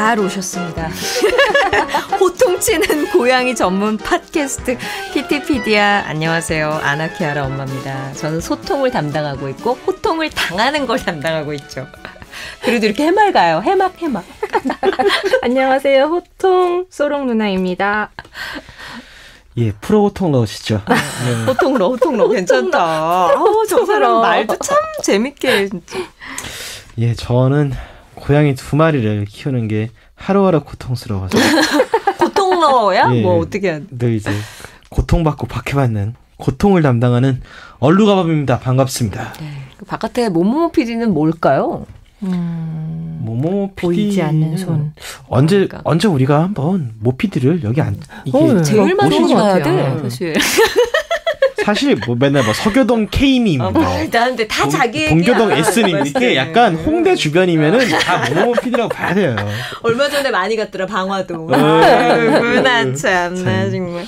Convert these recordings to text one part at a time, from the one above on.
잘 오셨습니다. 호통치는 고양이 전문 팟캐스트 키티피디아. 안녕하세요. 아나키아라 엄마입니다. 저는 소통을 담당하고 있고 호통을 당하는 걸 담당하고 있죠. 그래도 이렇게 해맑아요. 해막. 안녕하세요. 호통 소롱 누나입니다. 예, 프로 호통 넣으시죠. 네. 호통러 괜찮다. 저 사람 말도 참 재밌게 진짜. 예, 저는 고양이 2마리를 키우는 게 하루하루 고통스러워서. 고통러야? 예, 뭐 어떻게 해야 돼? 늘 이제 고통받고 박해받는 고통을 담당하는 얼루가밥입니다. 반갑습니다. 네, 그 바깥에 모모모 PD는 뭘까요? 모모 PD 보이지 않는 손. 언제 우리가 한번 모 PD를 여기 이게 제일 많이 모시는 것 가야 같아요. 돼 사실 뭐 맨날 뭐 서교동 K님, 나한테 다 자기 동교동 얘기야. S님 이렇게 약간 홍대 주변이면은 다 모모 PD라고 봐야 돼요. 얼마 전에 많이 갔더라 방화동. 나 참나 정말.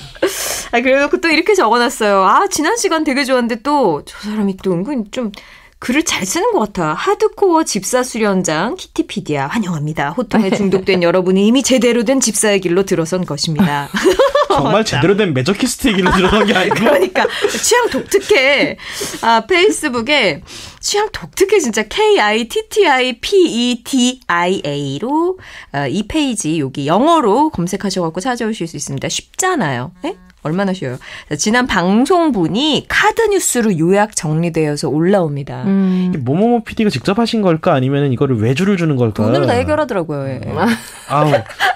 그래놓고 또 이렇게 적어놨어요. 지난 시간 되게 좋았는데 또 저 사람이 또 은근 좀 글을 잘 쓰는 것 같아. 하드코어 집사 수련장 키티피디아 환영합니다. 호통에 중독된 여러분이 이미 제대로 된 집사의 길로 들어선 것입니다. 정말 제대로 된 매저키스트의 길로 들어간 게 아니고. 그러니까 취향 독특해. 페이스북에 취향 독특해 진짜 KITTIPEDIA로 이 페이지 여기 영어로 검색하셔갖고 찾아오실 수 있습니다. 쉽잖아요. 네? 얼마나 쉬워요. 지난 방송분이 카드뉴스로 요약 정리되어서 올라옵니다. 모모모 PD가 직접 하신 걸까? 아니면 이거를 외주를 주는 걸까? 돈으로 다 해결하더라고요. 예. 아우,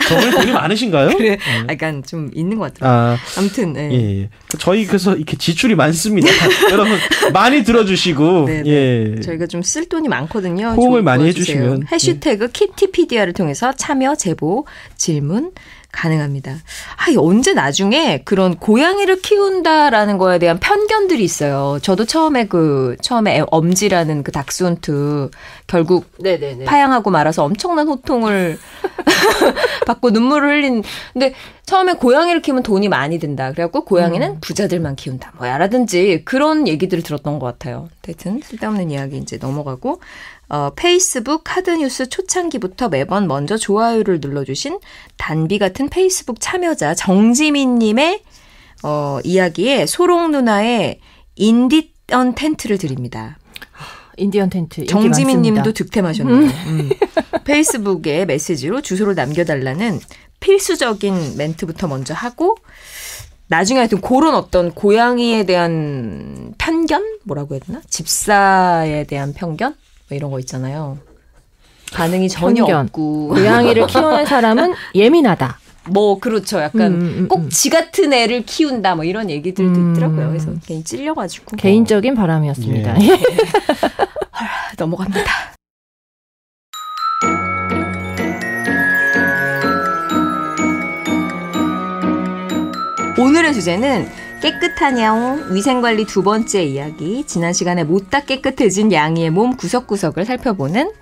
저분이 돈이 많으신가요? 그래, 약간 좀 있는 것 같아요. 아무튼 예. 저희 그래서 이렇게 지출이 많습니다. 여러분 많이 들어주시고, 예. 저희가 좀 쓸 돈이 많거든요. 호응을 많이 해주시면 해시태그 키티피디아를 통해서 참여, 제보, 질문 가능합니다. 언제 나중에 그런 고양이를 키운다라는 거에 대한 편견들이 있어요. 저도 처음에 엄지라는 그 닥스훈트 결국 파양하고 말아서 엄청난 호통을 받고 눈물을 흘린. 근데 처음에 고양이를 키우면 돈이 많이 든다. 그래갖고 고양이는 부자들만 키운다. 뭐야라든지 그런 얘기들을 들었던 것 같아요. 하여튼 쓸데없는 이야기 이제 넘어가고. 페이스북 카드뉴스 초창기부터 매번 먼저 좋아요를 눌러주신 단비 같은 페이스북 참여자 정지민님의 이야기에 소롱 누나의 인디언 텐트를 드립니다. 인디언 텐트. 정지민님도 득템하셨네요. 페이스북에 메시지로 주소를 남겨달라는 필수적인 멘트부터 먼저 하고 나중에 하여튼 그런 어떤 고양이에 대한 편견? 뭐라고 해야 되나? 집사에 대한 편견? 뭐 이런 거 있잖아요. 반응이 전혀 없고. 고양이를 키우는 사람은 예민하다. 뭐 그렇죠. 약간 꼭 지 같은 애를 키운다 뭐 이런 얘기들도 있더라고요. 그래서 괜히 찔려가지고. 개인적인 바람이었습니다. 넘어갑니다. 오늘의 주제는 깨끗한 야옹, 위생관리 2번째 이야기. 지난 시간에 못다 깨끗해진 양이의 몸 구석구석을 살펴보는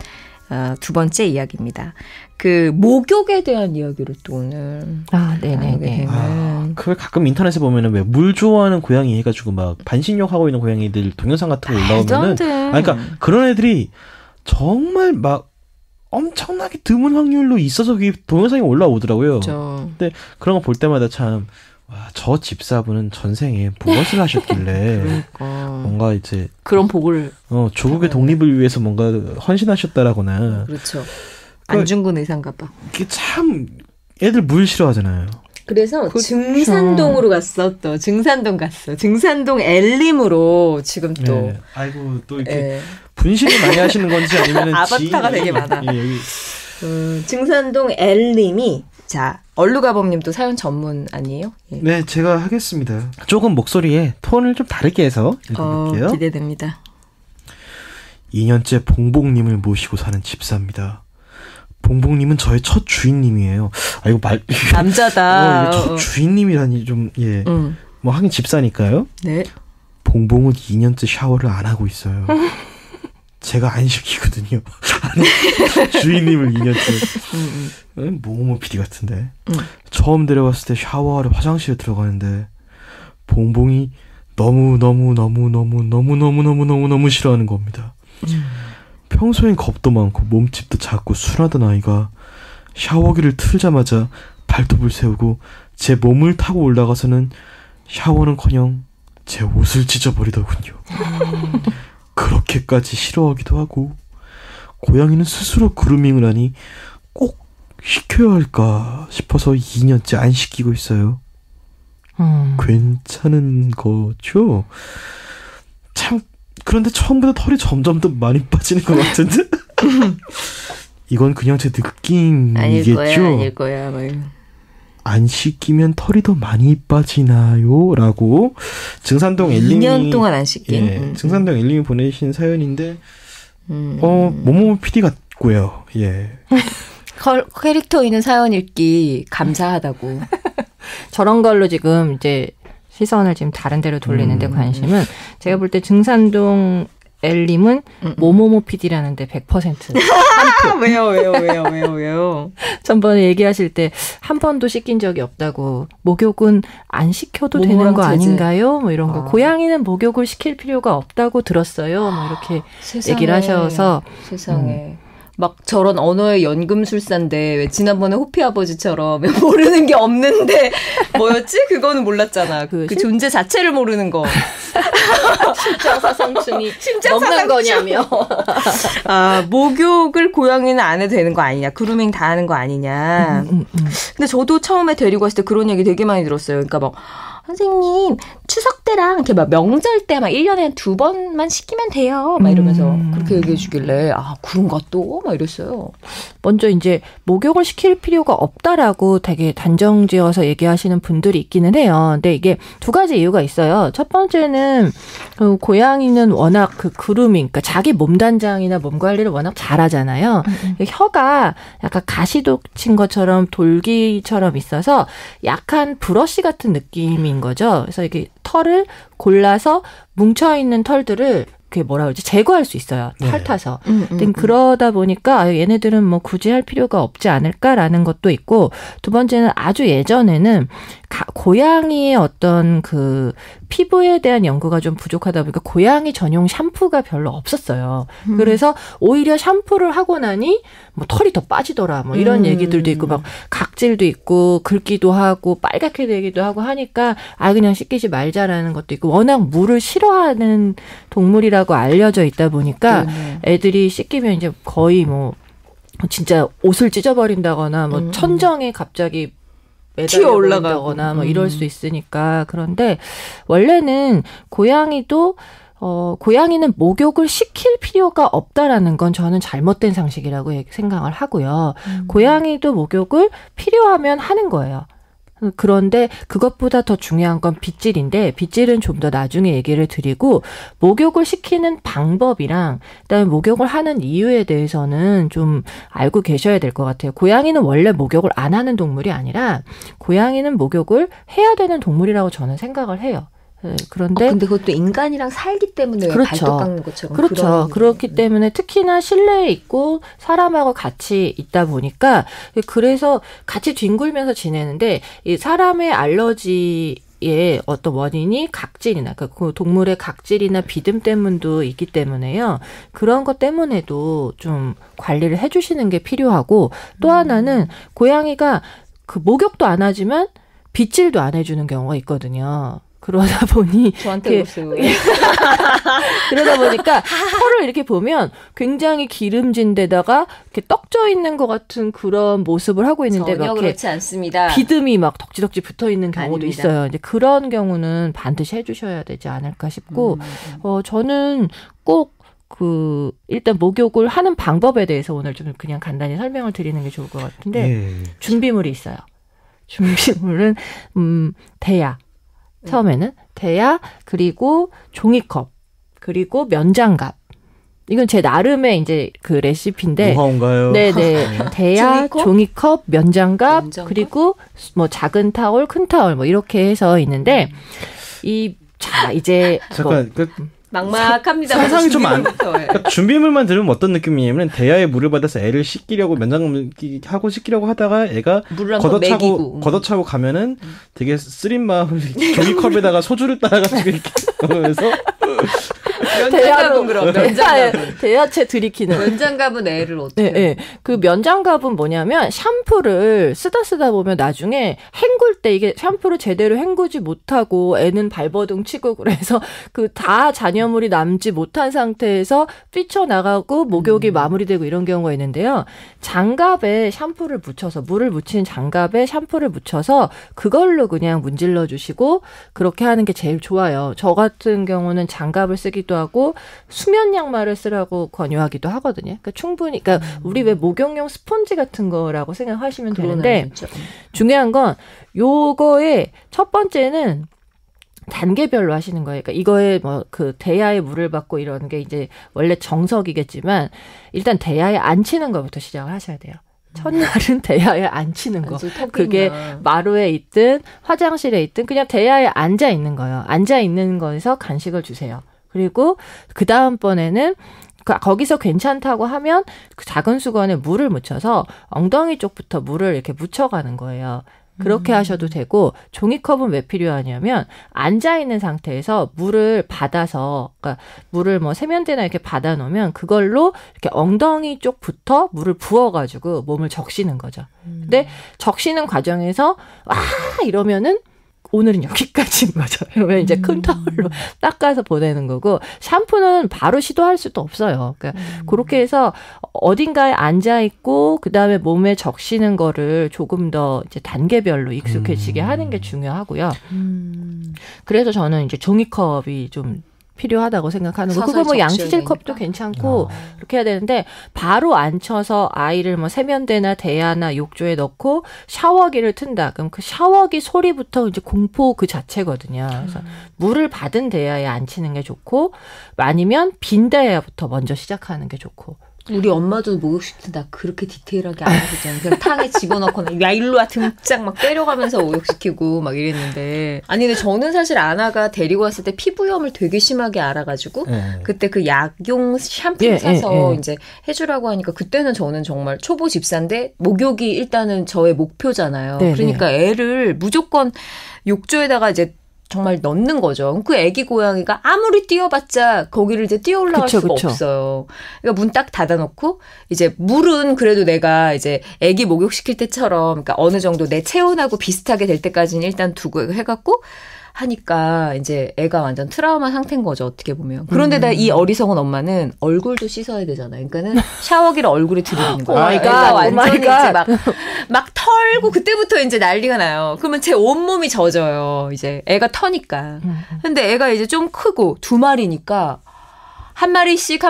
2번째 이야기입니다. 그 목욕에 대한 이야기를 또 오늘 네네네. 그걸 가끔 인터넷에 보면은 왜 물 좋아하는 고양이 해가지고 막 반신욕 하고 있는 고양이들 동영상 같은 거 올라오면은, 그러니까 그런 애들이 정말 막 엄청나게 드문 확률로 있어서 그게 동영상이 올라오더라고요. 그렇죠. 근데 그런 거 볼 때마다 참. 와, 저 집사분은 전생에 무엇을 하셨길래 그러니까. 뭔가 이제 그런 복을 조국의 독립을 위해서 뭔가 헌신하셨다라거나. 그렇죠. 안중근 의사인가 봐. 이게 참 애들 물 싫어하잖아요. 그래서 증산동으로 갔어. 또 증산동 갔어. 증산동 엘림으로 지금 또. 네. 아이고 또 이렇게 분실을 많이 하시는 건지 아니면 아바타가 되게 많아. 여기. 증산동 엘림이 자, 얼루가범님도 사연 전문 아니에요? 예. 네, 제가 하겠습니다. 조금 목소리에 톤을 좀 다르게 해서 읽어볼게요. 기대됩니다. 2년째 봉봉님을 모시고 사는 집사입니다. 봉봉님은 저의 첫 주인님이에요. 이거 남자다. 첫 주인님이라니 좀 뭐 하긴 집사니까요. 네. 봉봉은 2년째 샤워를 안 하고 있어요. 제가 안 시키거든요. 주인님을 2년째. 모모 PD 같은데. 처음 데려왔을 때 샤워하러 화장실에 들어가는데 봉봉이 너무 싫어하는 겁니다. 평소엔 겁도 많고 몸집도 작고 순하던 아이가 샤워기를 틀자마자 발톱을 세우고 제 몸을 타고 올라가서는 샤워는커녕 제 옷을 찢어버리더군요. 그렇게까지 싫어하기도 하고 고양이는 스스로 그루밍을 하니 꼭 시켜야 할까 싶어서 2년째 안 시키고 있어요. 괜찮은 거죠? 참 그런데 처음보다 털이 점점 더 많이 빠지는 것 같은데? 이건 그냥 제 느낌이겠죠? 아닐 거야. 안 씻기면 털이 더 많이 빠지나요? 라고 증산동 엘림이 2년 동안 안 씻긴? 예, 증산동 엘림이 보내신 사연인데 모모 PD 같고요. 예. 캐릭터 있는 사연 읽기 감사하다고. 저런 걸로 지금 이제 시선을 지금 다른 데로 돌리는데 관심은 제가 볼 때 증산동 엘림은 모모모 PD라는데 100%. 왜요? 전번에 얘기하실 때 한 번도 씻긴 적이 없다고. 목욕은 안 시켜도 되는 거 아닌가요? 뭐 이런 거. 고양이는 목욕을 시킬 필요가 없다고 들었어요. 뭐 이렇게 세상에, 얘기를 하셔서. 세상에. 막 저런 언어의 연금술사인데 왜 지난번에 호피 아버지처럼 모르는 게 없는데 뭐였지? 그거는 몰랐잖아. 그 존재 자체를 모르는 거. 심장사상충이 먹는 거냐며. 목욕을 고양이는 안 해도 되는 거 아니냐. 그루밍 다 하는 거 아니냐. 근데 저도 처음에 데리고 왔을 때 그런 얘기 되게 많이 들었어요. 그러니까 막 선생님 추석 때랑 이렇게 막 명절 때 막 1년에 한 2번만 시키면 돼요. 막 이러면서 그렇게 얘기해 주길래 그런가 또? 막 이랬어요. 먼저 이제 목욕을 시킬 필요가 없다라고 되게 단정지어서 얘기하시는 분들이 있기는 해요. 근데 이게 두 가지 이유가 있어요. 첫 번째는 고양이는 워낙 그루밍, 그러니까 자기 몸 단장이나 몸 관리를 워낙 잘하잖아요. 혀가 약간 가시독 친 것처럼 돌기처럼 있어서 약간 브러쉬 같은 느낌인 거죠. 그래서 이게 털을 골라서 뭉쳐있는 털들을 그게 뭐라 그러지? 제거할 수 있어요. 탈 타서. 근데 그러다 보니까 얘네들은 뭐 굳이 할 필요가 없지 않을까라는 것도 있고, 두 번째는 아주 예전에는 고양이의 어떤 그 피부에 대한 연구가 좀 부족하다 보니까 고양이 전용 샴푸가 별로 없었어요. 그래서 오히려 샴푸를 하고 나니 뭐 털이 더 빠지더라. 뭐 이런 얘기들도 있고 막 각질도 있고 긁기도 하고 빨갛게 되기도 하고 하니까 그냥 씻기지 말자라는 것도 있고, 워낙 물을 싫어하는 동물이라고 알려져 있다 보니까 애들이 씻기면 이제 거의 뭐 진짜 옷을 찢어버린다거나 뭐 천정에 갑자기 매달려 올라가거나 뭐 이럴 수 있으니까. 그런데 원래는 고양이는 목욕을 시킬 필요가 없다라는 건 저는 잘못된 상식이라고 생각을 하고요. 고양이도 목욕을 필요하면 하는 거예요. 그런데 그것보다 더 중요한 건 빗질인데, 빗질은 좀 더 나중에 얘기를 드리고, 목욕을 시키는 방법이랑 그다음에 목욕을 하는 이유에 대해서는 좀 알고 계셔야 될 것 같아요. 고양이는 원래 목욕을 안 하는 동물이 아니라 고양이는 목욕을 해야 되는 동물이라고 저는 생각을 해요. 그런데 근데 그것도 인간이랑 살기 때문에 그렇죠. 발톱 깎는 것처럼. 그렇죠. 그렇기 때문에 특히나 실내에 있고 사람하고 같이 있다 보니까, 그래서 같이 뒹굴면서 지내는데 이 사람의 알러지의 어떤 원인이 각질이나 그 동물의 각질이나 비듬 때문도 있기 때문에요. 그런 것 때문에도 좀 관리를 해주시는 게 필요하고, 또 하나는 고양이가 그 목욕도 안 하지만 빗질도 안 해주는 경우가 있거든요. 그러다 보니 저한테 오세요. 그러다 보니까 털을 이렇게 보면 굉장히 기름진 데다가 이렇게 떡져 있는 것 같은 그런 모습을 하고 있는데 전혀 그렇지 않습니다. 비듬이 막 덕지덕지 붙어 있는 경우도 아닙니다. 있어요. 이제 그런 경우는 반드시 해주셔야 되지 않을까 싶고, 저는 꼭 일단 목욕을 하는 방법에 대해서 오늘 좀 그냥 간단히 설명을 드리는 게 좋을 것 같은데, 준비물이 있어요. 준비물은 대야. 처음에는 대야, 그리고 종이컵, 그리고 면장갑. 이건 제 나름의 이제 그 레시피인데. 노하우인가요? 네네. 대야, 종이컵, 면장갑, 그리고 뭐 작은 타올, 큰 타올, 뭐 이렇게 해서 있는데, 이제. 잠깐, 막막합니다. 상상이 좀 그러니까 준비물만 들으면 어떤 느낌이냐면, 대야에 물을 받아서 애를 씻기려고 면장하고 씻기려고 하다가 애가 걷어차고 가면은 되게 쓰린 마음을 종이컵에다가 소주를 따라가지고 이렇게 하면서 면장갑은 그럼 면장갑은 대야채 들이키는 면장갑은 애를 어떻게? 네. 그 면장갑은 뭐냐면 샴푸를 쓰다 보면 나중에 헹굴 때 이게 샴푸를 제대로 헹구지 못하고 애는 발버둥 치고 그래서 그 다 잔여물이 남지 못한 상태에서 뛰쳐나가고 목욕이 마무리되고 이런 경우가 있는데요. 장갑에 샴푸를 묻혀서 물을 묻힌 장갑에 샴푸를 묻혀서 그걸로 그냥 문질러 주시고 그렇게 하는 게 제일 좋아요. 저 같은 경우는 장갑을 쓰기도 하고 수면 양말을 쓰라고 권유하기도 하거든요. 그러니까 충분히 그러니까 우리 왜 목욕용 스펀지 같은 거라고 생각하시면 되는데 중요한 건 요거의 첫 번째는 단계별로 하시는 거예요. 그러니까 이거에 뭐 그 대야에 물을 받고 이러는 게 이제 원래 정석이겠지만 일단 대야에 앉히는 것부터 시작을 하셔야 돼요. 첫날은 대야에 앉히는 거. 그게 마루에 있든 화장실에 있든 그냥 대야에 앉아 있는 거예요. 앉아 있는 거에서 간식을 주세요. 그리고 그 다음번에는 거기서 괜찮다고 하면 그 작은 수건에 물을 묻혀서 엉덩이 쪽부터 물을 이렇게 묻혀가는 거예요. 그렇게 하셔도 되고 종이컵은 왜 필요하냐면 앉아있는 상태에서 물을 받아서 그러니까 물을 뭐 세면대나 이렇게 받아 놓으면 그걸로 이렇게 엉덩이 쪽부터 물을 부어가지고 몸을 적시는 거죠. 근데 적시는 과정에서 이러면은 오늘은 여기까지인 거죠. 그러면 이제 큰 타월로 닦아서 보내는 거고 샴푸는 바로 시도할 수도 없어요. 그러니까 그렇게 해서 어딘가에 앉아 있고 그다음에 몸에 적시는 거를 조금 더 이제 단계별로 익숙해지게 하는 게 중요하고요. 그래서 저는 이제 종이컵이 좀 필요하다고 생각하는 거. 그거 뭐 양치질 컵도 괜찮고 그렇게 해야 되는데 바로 앉혀서 아이를 뭐 세면대나 대야나 욕조에 넣고 샤워기를 튼다. 그럼 그 샤워기 소리부터 이제 공포 그 자체거든요. 그래서 물을 받은 대야에 앉히는 게 좋고 아니면 빈 대야부터 먼저 시작하는 게 좋고. 우리 엄마도 목욕시킬 때 나 그렇게 디테일하게 안 하셨잖아요. 그냥 탕에 집어넣거나 야 일로 와 등짝 막 때려가면서 목욕시키고 막 이랬는데 아니 근데 저는 사실 아나가 데리고 왔을 때 피부염을 되게 심하게 알아가지고 그때 그 약용 샴푸 사서 이제 해주라고 하니까 그때는 저는 정말 초보 집사인데 목욕이 일단은 저의 목표잖아요. 그러니까 애를 무조건 욕조에다가 이제 정말 넣는 거죠. 그 애기 고양이가 아무리 뛰어봤자 거기를 이제 뛰어 올라갈 수가 없어요. 그러니까 문 딱 닫아놓고 이제 물은 그래도 내가 이제 애기 목욕시킬 때처럼 그러니까 어느 정도 내 체온하고 비슷하게 될 때까지는 일단 두고 해갖고 하니까 이제 애가 완전 트라우마 상태인 거죠. 어떻게 보면. 그런데다 이 어리석은 엄마는 얼굴도 씻어야 되잖아요. 그러니까는 샤워기를 얼굴에 들이대는 거예요. 애가 완전히 이제 막 털고 그때부터 이제 난리가 나요. 그러면 제 온몸이 젖어요. 이제 애가 터니까. 근데 애가 이제 좀 크고 2마리니까 한 마리씩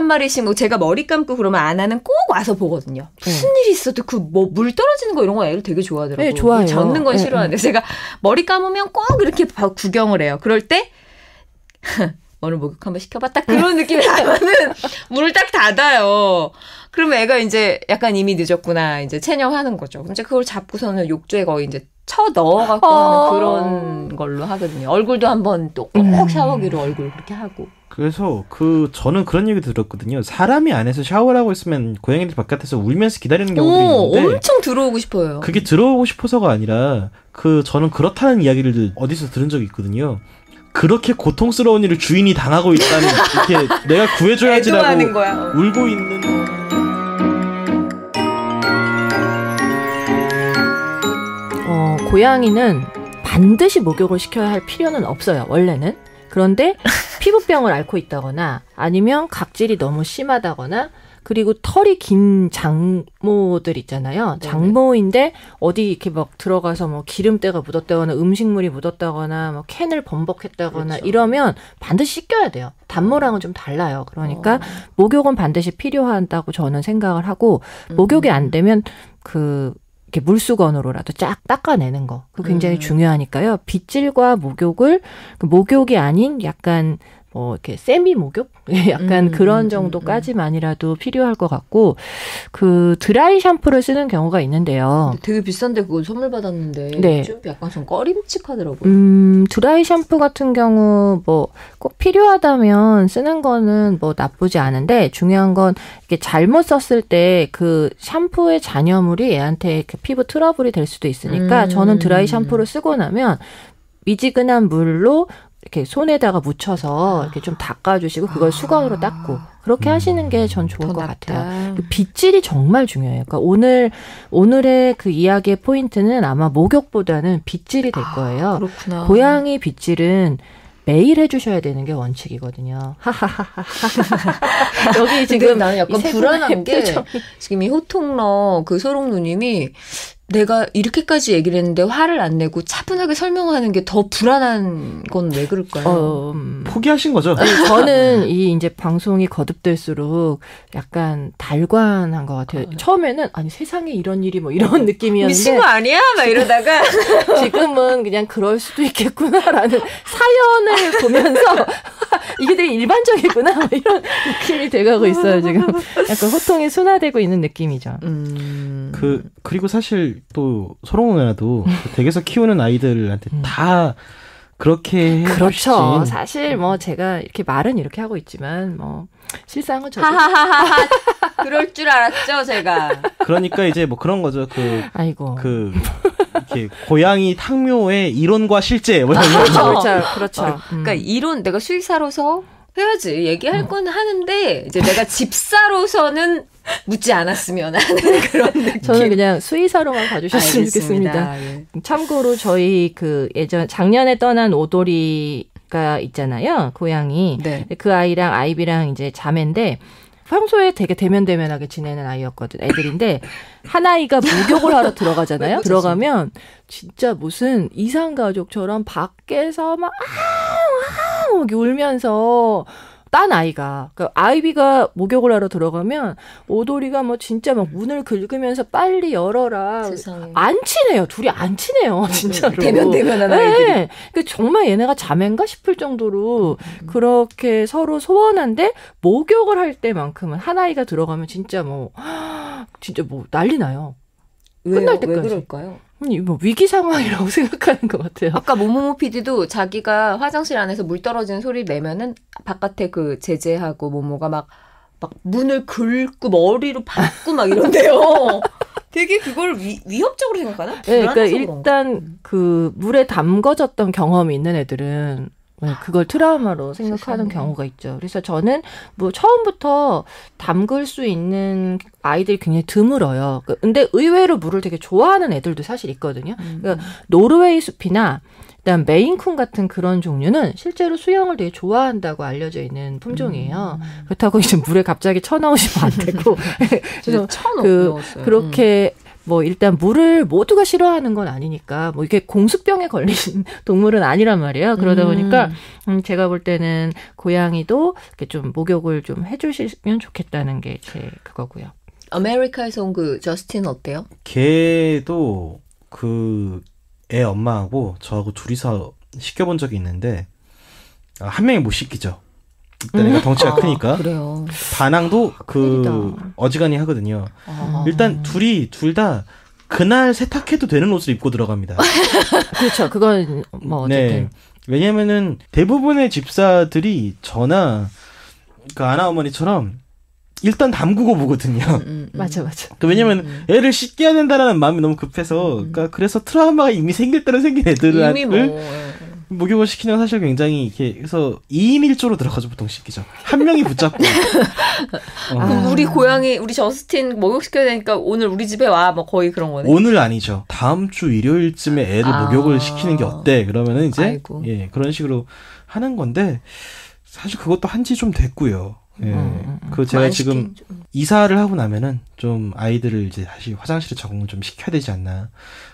뭐 제가 머리 감고 그러면 아나는 꼭 와서 보거든요. 무슨 일이 있어도 그 뭐 물 떨어지는 거 이런 거 애를 되게 좋아하더라고요. 네, 좋아요. 젖는 건 싫어하는데 제가 머리 감으면 꼭 이렇게 구경을 해요. 그럴 때 오늘 목욕 한번 시켜봐. 딱 그런 느낌이 나면은 문을 딱 닫아요. 그러면 애가 이제 약간 이미 늦었구나. 이제 체념하는 거죠. 이제 그걸 잡고서는 욕조에 거의 이제 쳐 넣어갖고 하는 그런 걸로 하거든요. 얼굴도 한번 또 꼭 샤워기로 얼굴 그렇게 하고. 그래서 저는 그런 얘기 들었거든요. 사람이 안에서 샤워를 하고 있으면 고양이들 바깥에서 울면서 기다리는 경우도 있는데 엄청 들어오고 싶어요. 그게 들어오고 싶어서가 아니라 저는 그렇다는 이야기를 어디서 들은 적이 있거든요. 그렇게 고통스러운 일을 주인이 당하고 있다는 이렇게 내가 구해줘야지라고 울고 있는 고양이는 반드시 목욕을 시켜야 할 필요는 없어요. 원래는. 그런데 피부병을 앓고 있다거나 아니면 각질이 너무 심하다거나 그리고 털이 긴 장모들 있잖아요. 장모인데 어디 이렇게 막 들어가서 뭐 기름때가 묻었다거나 음식물이 묻었다거나 뭐 캔을 범벅했다거나 이러면 반드시 씻겨야 돼요. 단모랑은 좀 달라요. 그러니까 목욕은 반드시 필요하다고 저는 생각을 하고 목욕이 안 되면 이렇게 물수건으로라도 쫙 닦아내는 거. 그거 굉장히 중요하니까요. 빗질과 목욕이 아닌 약간 이렇게 세미 목욕? 약간 그런 정도까지만이라도 필요할 것 같고, 드라이 샴푸를 쓰는 경우가 있는데요. 되게 비싼데 그거 선물 받았는데, 네. 좀 약간 좀 꺼림칙하더라고요. 드라이 샴푸 같은 경우, 꼭 필요하다면 쓰는 거는 나쁘지 않은데, 중요한 건, 이게 잘못 썼을 때 그 샴푸의 잔여물이 애한테 피부 트러블이 될 수도 있으니까, 저는 드라이 샴푸를 쓰고 나면, 미지근한 물로 이렇게 손에다가 묻혀서 이렇게 좀 닦아주시고 그걸 수건으로 닦고 그렇게 하시는 게 전 좋을 것 같아요. 빗질이 정말 중요해요. 그러니까 오늘의 그 이야기의 포인트는 아마 목욕보다는 빗질이 될 거예요. 그렇구나. 고양이 빗질은 매일 해주셔야 되는 게 원칙이거든요. 여기 지금 나는 약간 불안한 게 지금 이 호통러 그 소롱누님이 내가 이렇게까지 얘기를 했는데 화를 안 내고 차분하게 설명하는 게 더 불안한 건 왜 그럴까요? 포기하신 거죠? 아니, 저는 이 이제 방송이 거듭될수록 약간 달관한 것 같아요. 처음에는 아니 세상에 이런 일이 뭐 이런 느낌이었는데 미친 거 아니야? 막 이러다가 지금은 그냥 그럴 수도 있겠구나라는 사연을 보면서 이게 되게 일반적이구나 뭐 이런 느낌이 돼가고 있어요. 지금 약간 호통이 순화되고 있는 느낌이죠. 그리고 사실 또 소롱 누나도 댁에서 키우는 아이들한테 다 그렇게 그렇죠. 사실 뭐 제가 이렇게 말은 이렇게 하고 있지만 뭐 실상은 저도 하하하하 그럴 줄 알았죠 제가. 그러니까 이제 뭐 그런 거죠. 아이고 이렇게 고양이 탕묘의 이론과 실제 뭐 이런 그렇죠. 그러니까 이론 내가 수의사로서 해야지 얘기할 건 하는데 이제 내가 집사로서는 묻지 않았으면 하는 그런 느낌. 저는 그냥 수의사로만 봐주셨으면 좋겠습니다. 예. 참고로 저희 그 작년에 떠난 오도리가 있잖아요. 고양이. 네. 그 아이랑 아이비랑 이제 자매인데 평소에 되게 대면대면하게 지내는 아이였거든. 애들인데 한 아이가 목욕을 하러 들어가잖아요. 들어가면 진짜 무슨 이상가족처럼 밖에서 막 이렇게 울면서 딴 아이가 그러니까 아이비가 목욕을 하러 들어가면 오도리가 뭐 진짜 막 문을 긁으면서 빨리 열어라. 세상에. 안 친해요. 둘이 안 친해요. 진짜로. 대면대면한 아이들이. 네. 그러니까 정말 얘네가 자매인가 싶을 정도로 그렇게 서로 소원한데 목욕을 할 때만큼은 한 아이가 들어가면 진짜 뭐 난리 나요. 끝날 때까지. 왜 그럴까요? 뭐 위기 상황이라고 생각하는 것 같아요. 아까 모모모 PD도 자기가 화장실 안에서 물 떨어지는 소리 내면은 바깥에 그 제재하고 모모가 막 문을 긁고 머리로 밟고 막 이런데요. 되게 그걸 위협적으로 생각하나? 네, 그러니까 일단 그 물에 담궈졌던 경험이 있는 애들은 그걸 트라우마로 생각하는 경우가 있죠. 그래서 저는 뭐 처음부터 담글 수 있는 아이들이 굉장히 드물어요. 근데 의외로 물을 되게 좋아하는 애들도 사실 있거든요. 그러니까 노르웨이 숲이나 그다음 메인쿤 같은 그런 종류는 실제로 수영을 되게 좋아한다고 알려져 있는 품종이에요. 그렇다고 이제 물에 갑자기 쳐넣으시면 안 되고. 그래서 그렇게 뭐 일단 물을 모두가 싫어하는 건 아니니까 뭐 이게 공수병에 걸린 동물은 아니란 말이에요. 그러다 보니까 제가 볼 때는 고양이도 이렇게 좀 목욕을 좀 해주시면 좋겠다는 게 제 그거고요. 아메리카에서 온 그 저스틴은 어때요? 걔도 그 애 엄마하고 저하고 둘이서 시켜본 적이 있는데 한 명이 못 시키죠. 일단 애가 덩치가 크니까. 그래요. 반항도 어지간히 하거든요. 일단 둘 다 그날 세탁해도 되는 옷을 입고 들어갑니다. 그렇죠. 그건 뭐 어쨌든. 네. 왜냐면은 대부분의 집사들이 저나 그 아나 어머니처럼 일단 담그고 보거든요. 맞아. 왜냐면 애를 씻겨야 된다라는 마음이 너무 급해서, 그러니까 그래서 트라우마가 이미 생길 대로 생긴 애들을 목욕을 시키는 건 사실 굉장히 이렇게 해서 2인 1조로 들어가죠. 보통 씻기죠. 한 명이 붙잡고. 그럼 우리 고양이, 우리 저스틴 목욕시켜야 되니까 오늘 우리 집에 와. 뭐 거의 그런 거네. 오늘 아니죠. 다음 주 일요일쯤에 애를 목욕을 시키는 게 어때? 그러면은 이제 그런 식으로 하는 건데 사실 그것도 한지 좀 됐고요. 그 제가 지금 이사를 하고 나면은 좀 아이들을 이제 다시 화장실에 적응을 좀 시켜야 되지 않나.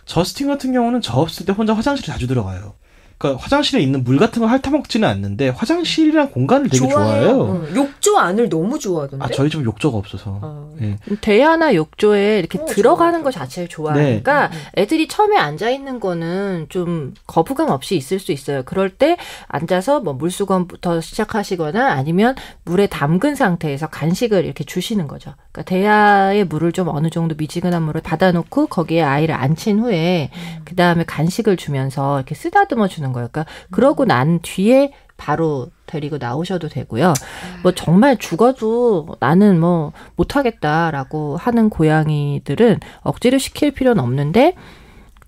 저스틴 같은 경우는 저 없을 때 혼자 화장실에 자주 들어가요. 그러니까 화장실에 있는 물 같은 걸 핥아먹지는 않는데 화장실이랑 공간을 되게 좋아해요. 욕조 안을 너무 좋아하던데. 저희 집은 욕조가 없어서. 네. 대야나 욕조에 이렇게 들어가는 것 자체를 좋아하니까 네. 애들이 처음에 앉아 있는 거는 좀 거부감 없이 있을 수 있어요. 그럴 때 앉아서 뭐 물수건부터 시작하시거나 아니면 물에 담근 상태에서 간식을 이렇게 주시는 거죠. 그러니까 대야의 물을 좀 어느 정도 미지근한 물을 받아놓고 거기에 아이를 앉힌 후에 그 다음에 간식을 주면서 이렇게 쓰다듬어 주는 거예요. 그러니까 그러고 난 뒤에 바로 데리고 나오셔도 되고요. 뭐 정말 죽어도 나는 뭐 못하겠다라고 하는 고양이들은 억지로 시킬 필요는 없는데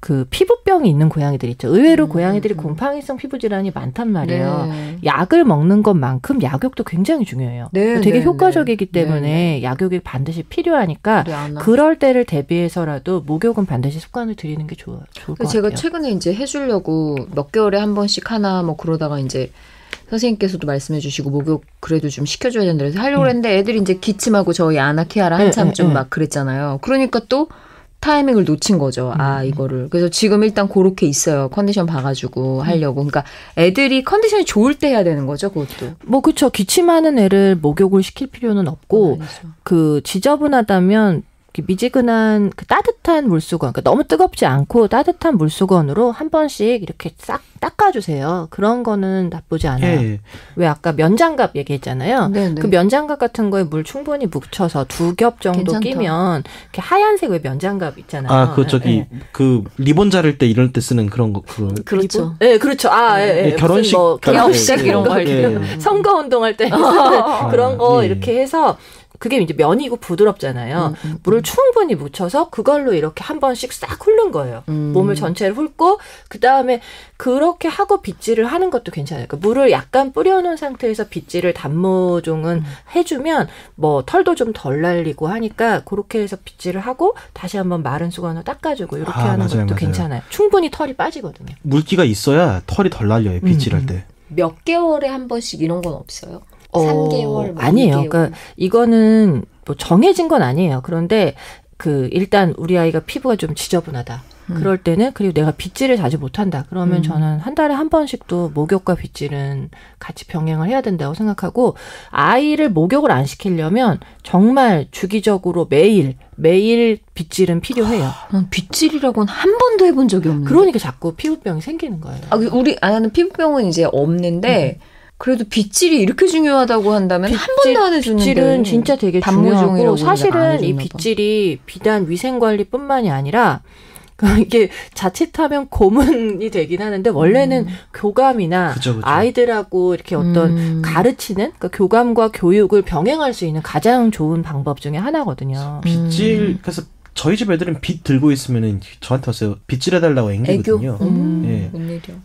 그 피부병이 있는 고양이들 있죠. 의외로 고양이들이 곰팡이성 피부 질환이 많단 말이에요. 네. 약을 먹는 것만큼 약욕도 굉장히 중요해요. 네, 되게 네, 효과적이기 네. 때문에 네. 약욕이 반드시 필요하니까 그럴 때를 대비해서라도 목욕은 반드시 습관을 들이는 게 좋을 것 같아요. 제가 최근에 이제 해주려고 몇 개월에 한 번씩 하나 뭐 그러다가 이제 선생님께서도 말씀해 주시고 목욕 그래도 좀 시켜줘야 된다 그래서 하려고 했는데 애들이 이제 기침하고 저희 아나키아라 한참 좀 막 그랬잖아요. 그러니까 또 타이밍을 놓친 거죠. 이거를. 그래서 지금 일단 그렇게 있어요. 컨디션 봐가지고 하려고. 그러니까 애들이 컨디션이 좋을 때 해야 되는 거죠, 그것도. 뭐 그렇죠. 기침하는 애를 목욕을 시킬 필요는 없고 그 지저분하다면 미지근한 그 따뜻한 물수건, 그러니까 너무 뜨겁지 않고 따뜻한 물수건으로 한 번씩 이렇게 싹 닦아주세요. 그런 거는 나쁘지 않아요. 예. 왜 아까 면장갑 얘기했잖아요. 네네. 그 면장갑 같은 거에 물 충분히 묻혀서 2겹 정도 괜찮다. 끼면 이렇게 하얀색 왜 면장갑 있잖아요. 아, 그 저기 그 리본 자를 때 이럴 때 쓰는 그런 거 그렇죠. 네, 그렇죠. 결혼식 뭐 결혼식 이런 거 할 때. 선거 운동할 때 그런 거 이렇게 해서 그게 이제 면이고 부드럽잖아요. 물을 충분히 묻혀서 그걸로 이렇게 한 번씩 싹 훑는 거예요. 몸을 전체를 훑고 그다음에 그렇게 하고 빗질을 하는 것도 괜찮아요. 그러니까 물을 약간 뿌려놓은 상태에서 빗질을 단모종은 해주면 뭐 털도 좀 덜 날리고 하니까 그렇게 해서 빗질을 하고 다시 한번 마른 수건으로 닦아주고 이렇게 하는 것도 맞아요. 괜찮아요. 충분히 털이 빠지거든요. 물기가 있어야 털이 덜 날려요. 빗질할 때. 몇 개월에 한 번씩 이런 건 없어요? 3개월, 뭐 아니에요. 2개월. 그러니까 이거는 뭐 정해진 건 아니에요. 그런데 그 일단 우리 아이가 피부가 좀 지저분하다. 그럴 때는 그리고 내가 빗질을 자주 못한다. 그러면 저는 한 달에 한 번씩도 목욕과 빗질은 같이 병행을 해야 된다고 생각하고 아이를 목욕을 안 시키려면 정말 주기적으로 매일 빗질은 필요해요. 빗질이라고는 한 번도 해본 적이 없는데. 그러니까 자꾸 피부병이 생기는 거예요. 우리 아는 피부병은 이제 없는데 그래도 빗질이 이렇게 중요하다고 한다면 한 번도 안 해주는데. 빗질은 진짜 되게 중요하고 사실은 안 이 빗질이 비단 위생관리뿐만이 아니라 이게 자칫하면 고문이 되긴 하는데 원래는 교감이나 그쵸. 아이들하고 이렇게 어떤 가르치는 그러니까 교감과 교육을 병행할 수 있는 가장 좋은 방법 중에 하나거든요. 빗질 그래서 저희 집 애들은 빗 들고 있으면은 저한테 왔어요. 빗질해달라고 앵기거든요. 예. 웬일이야.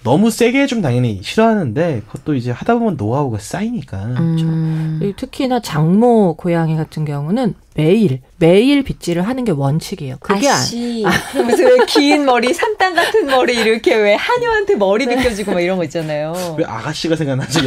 너무 세게 해주면 당연히 싫어하는데 그것도 이제 하다 보면 노하우가 쌓이니까. 그리고 특히나 장모 고양이 같은 경우는 매일 빗질을 하는 게 원칙이에요. 그게 아씨 무슨 긴 머리, 산땅 같은 머리 이렇게 왜 하녀한테 머리 벗겨지고 막 이런 거 있잖아요. 왜 아가씨가 생각나지?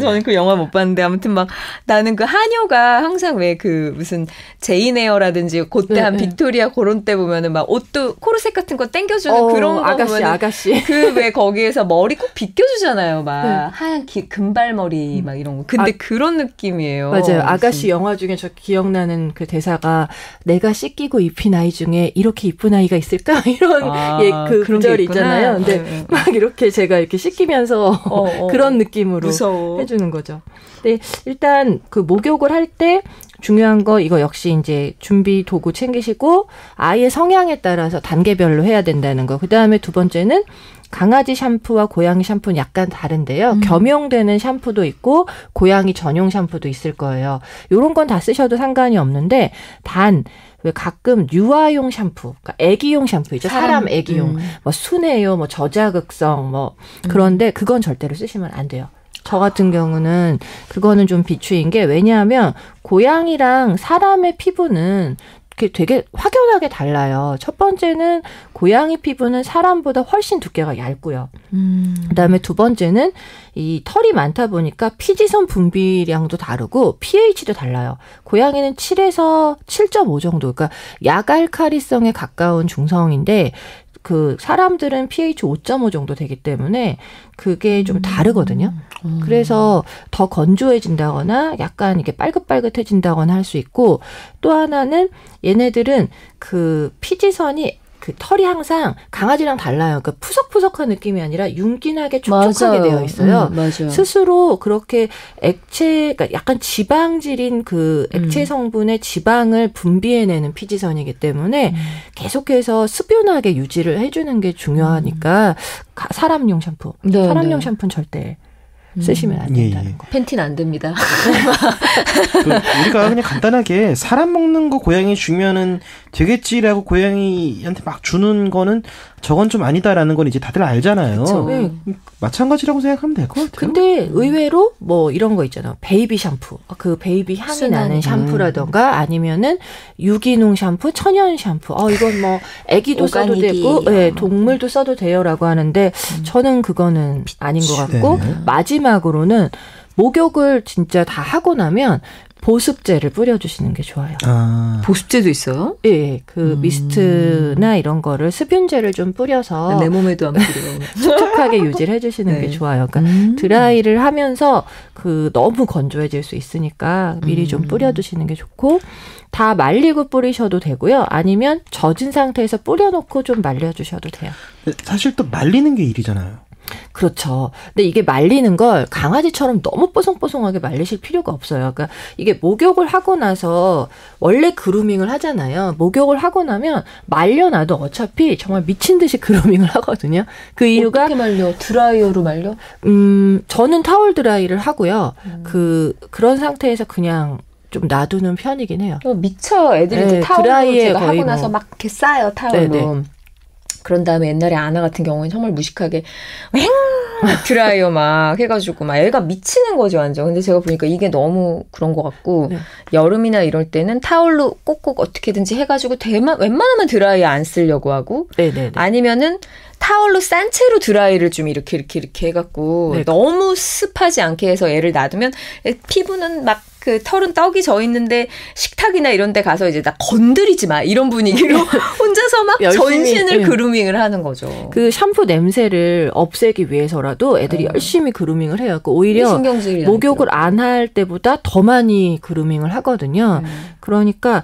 저는 그 영화 못 봤는데 아무튼 막 나는 그 하녀가 항상 왜 그 무슨 제인 에어라든지 그때 한 빅토리아 그런 때 보면은 막 옷도 코르셋 같은 거 땡겨주는 그런 거 아가씨 그 왜 거기에서 머리 꼭 빗겨주잖아요. 막 하얀 금발머리 막 이런 거. 근데 그런 느낌이에요. 맞아요. 아가씨 영화 중에 저 기억나는 그 대사가 내가 씻기고 입힌 아이 중에 이렇게 이쁜 아이가 있을까? 이런 그 구절이 있잖아요. 근데 막 이렇게 제가 이렇게 씻기면서 그런 느낌으로 무서워. 해주는 거죠. 근데 일단 그 목욕을 할 때 중요한 거 이거 역시 이제 준비 도구 챙기시고 아이의 성향에 따라서 단계별로 해야 된다는 거. 그다음에 두 번째는 강아지 샴푸와 고양이 샴푸는 약간 다른데요. 겸용되는 샴푸도 있고 고양이 전용 샴푸도 있을 거예요. 이런 건 다 쓰셔도 상관이 없는데 단 왜 가끔 유아용 샴푸, 그러니까 애기용 샴푸 있죠. 사람 애기용, 뭐 순해요, 뭐 저자극성, 뭐 그런데 그건 절대로 쓰시면 안 돼요. 저 같은 경우는 그거는 좀 비추인 게 왜냐하면 고양이랑 사람의 피부는 되게 확연하게 달라요. 첫 번째는 고양이 피부는 사람보다 훨씬 두께가 얇고요. 그다음에 두 번째는 이 털이 많다 보니까 피지선 분비량도 다르고 pH도 달라요. 고양이는 7에서 7.5 정도, 그러니까 약알칼리성에 가까운 중성인데 그 사람들은 pH 5.5 정도 되기 때문에 그게 좀 다르거든요. 그래서 더 건조해진다거나 약간 이게 빨긋빨긋해진다거나 할 수 있고 또 하나는 얘네들은 그 피지선이 그 털이 항상 강아지랑 달라요. 그러니까 푸석푸석한 느낌이 아니라 윤기나게 촉촉하게 되어 있어요. 맞아요. 스스로 그렇게 그러니까 약간 지방질인 그 액체 성분의 지방을 분비해내는 피지선이기 때문에 계속해서 습연하게 유지를 해주는 게 중요하니까 사람용 샴푸. 사람용 샴푸는 절대 쓰시면 안 된다는 거. 팬티는 안 됩니다. 우리가 그냥 간단하게 사람 먹는 거 고양이 주면은 되겠지라고 고양이한테 막 주는 거는 저건 좀 아니다라는 건 이제 다들 알잖아요. 네. 마찬가지라고 생각하면 될 것 같아요. 근데 의외로 뭐 이런 거 있잖아요. 베이비 샴푸. 그 베이비 향이 나는 샴푸라던가 아니면은 유기농 샴푸, 천연 샴푸. 이건 뭐 애기도 써도 되고 네, 동물도 써도 돼요라고 하는데 저는 그거는 아닌 것 같고 마지막으로는 목욕을 진짜 다 하고 나면 보습제를 뿌려주시는 게 좋아요. 보습제도 있어요? 예, 그 미스트나 이런 거를 수분제를 좀 뿌려서 내 몸에도 안 뿌려. 촉촉하게 유지를 해주시는 게 좋아요. 그러니까 드라이를 하면서 그 너무 건조해질 수 있으니까 미리 좀 뿌려두시는 게 좋고 다 말리고 뿌리셔도 되고요. 아니면 젖은 상태에서 뿌려놓고 좀 말려주셔도 돼요. 사실 또 말리는 게 일이잖아요. 그렇죠. 근데 이게 말리는 걸 강아지처럼 너무 뽀송뽀송하게 말리실 필요가 없어요. 그러니까 이게 목욕을 하고 나서 원래 그루밍을 하잖아요. 목욕을 하고 나면 말려놔도 어차피 정말 미친 듯이 그루밍을 하거든요. 그 이유가 어떻게 말려? 드라이어로 말려? 저는 타월 드라이를 하고요. 그런 상태에서 그냥 좀 놔두는 편이긴 해요. 미쳐 애들이 네, 타월로 드라이에 제가 하고 거의 나서 막 이렇게 싸요 타월로. 네네. 그런 다음에 옛날에 아나 같은 경우는 정말 무식하게 왱 드라이어 막 해가지고 막 애가 미치는 거죠 완전. 근데 제가 보니까 이게 너무 그런 것 같고 여름이나 이럴 때는 타월로 꼭꼭 어떻게든지 해가지고 웬만하면 드라이어 안 쓰려고 하고 아니면은 타월로 싼 채로 드라이를 좀 이렇게 해갖고 너무 습하지 않게 해서 애를 놔두면 피부는 막 그 털은 떡이 져 있는데 식탁이나 이런 데 가서 이제 나 건드리지 마 이런 분위기로 혼자서 막 전신을 그루밍을 하는 거죠. 그 샴푸 냄새를 없애기 위해서라도 애들이 열심히 그루밍을 해요. 오히려 목욕을 안 할 때보다 더 많이 그루밍을 하거든요. 그러니까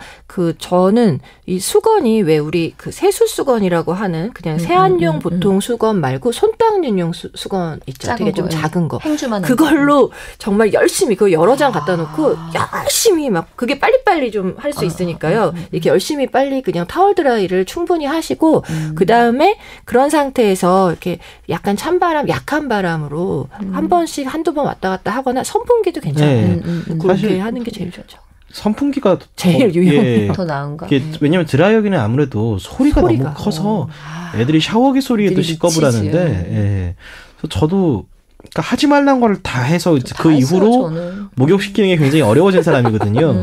저는 이 수건이 왜 우리 그 세수 수건이라고 하는 그냥 세안용 보통 수건 말고 손 닦는용 수건 있죠. 되게 좀 작은 거. 그걸로 정말 열심히 그 여러 장 갖다 놓고 열심히 막 그게 빨리빨리 좀 할 수 있으니까요. 이렇게 열심히 빨리 그냥 타월 드라이를 충분히 하시고 그다음에 그런 상태에서 이렇게 약간 찬바람, 약한 바람으로 한 번씩 한두 번 왔다 갔다 하거나 선풍기도 괜찮아요. 그렇게 하는 게 제일 좋죠. 선풍기가 제일 유용해요. 더 나은가? 왜냐면 드라이어기는 아무래도 소리가 너무 커서 애들이 샤워기 소리에도 시겁을 하는데 그래서 저도 그러니까 하지 말란 거를 다 해서 그 이후로 저는. 목욕시키는 게 굉장히 어려워진 사람이거든요.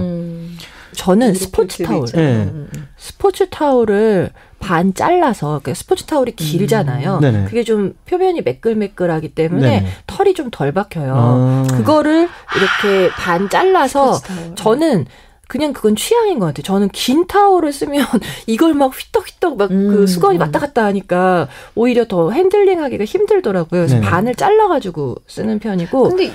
저는 스포츠 타올. 스포츠 타올을 반 잘라서 그러니까 스포츠 타올이 길잖아요. 그게 좀 표면이 매끌매끌하기 때문에 털이 좀 덜 박혀요. 그거를 이렇게 반 잘라서 저는 그냥 그건 취향인 것 같아요. 저는 긴 타올을 쓰면 이걸 막 휘떡휘떡 막 그 수건이 왔다 갔다 하니까 오히려 더 핸들링하기가 힘들더라고요. 그래서 반을 잘라가지고 쓰는 편이고. 근데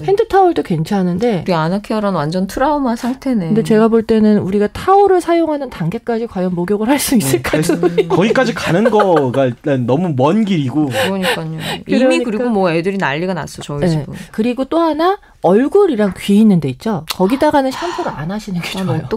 핸드 타올도 괜찮은데. 우리 아나케어라는 완전 트라우마 상태네. 근데 제가 볼 때는 우리가 타올을 사용하는 단계까지 과연 목욕을 할 수 있을까도. 거기까지 가는 거가 일단 너무 먼 길이고. 그러니까요. 이미 그리고 뭐 애들이 난리가 났어 저희 집은. 그리고 또 하나. 얼굴이랑 귀 있는 데 있죠. 거기다가는 샴푸를 안 하시는 게 좋아요.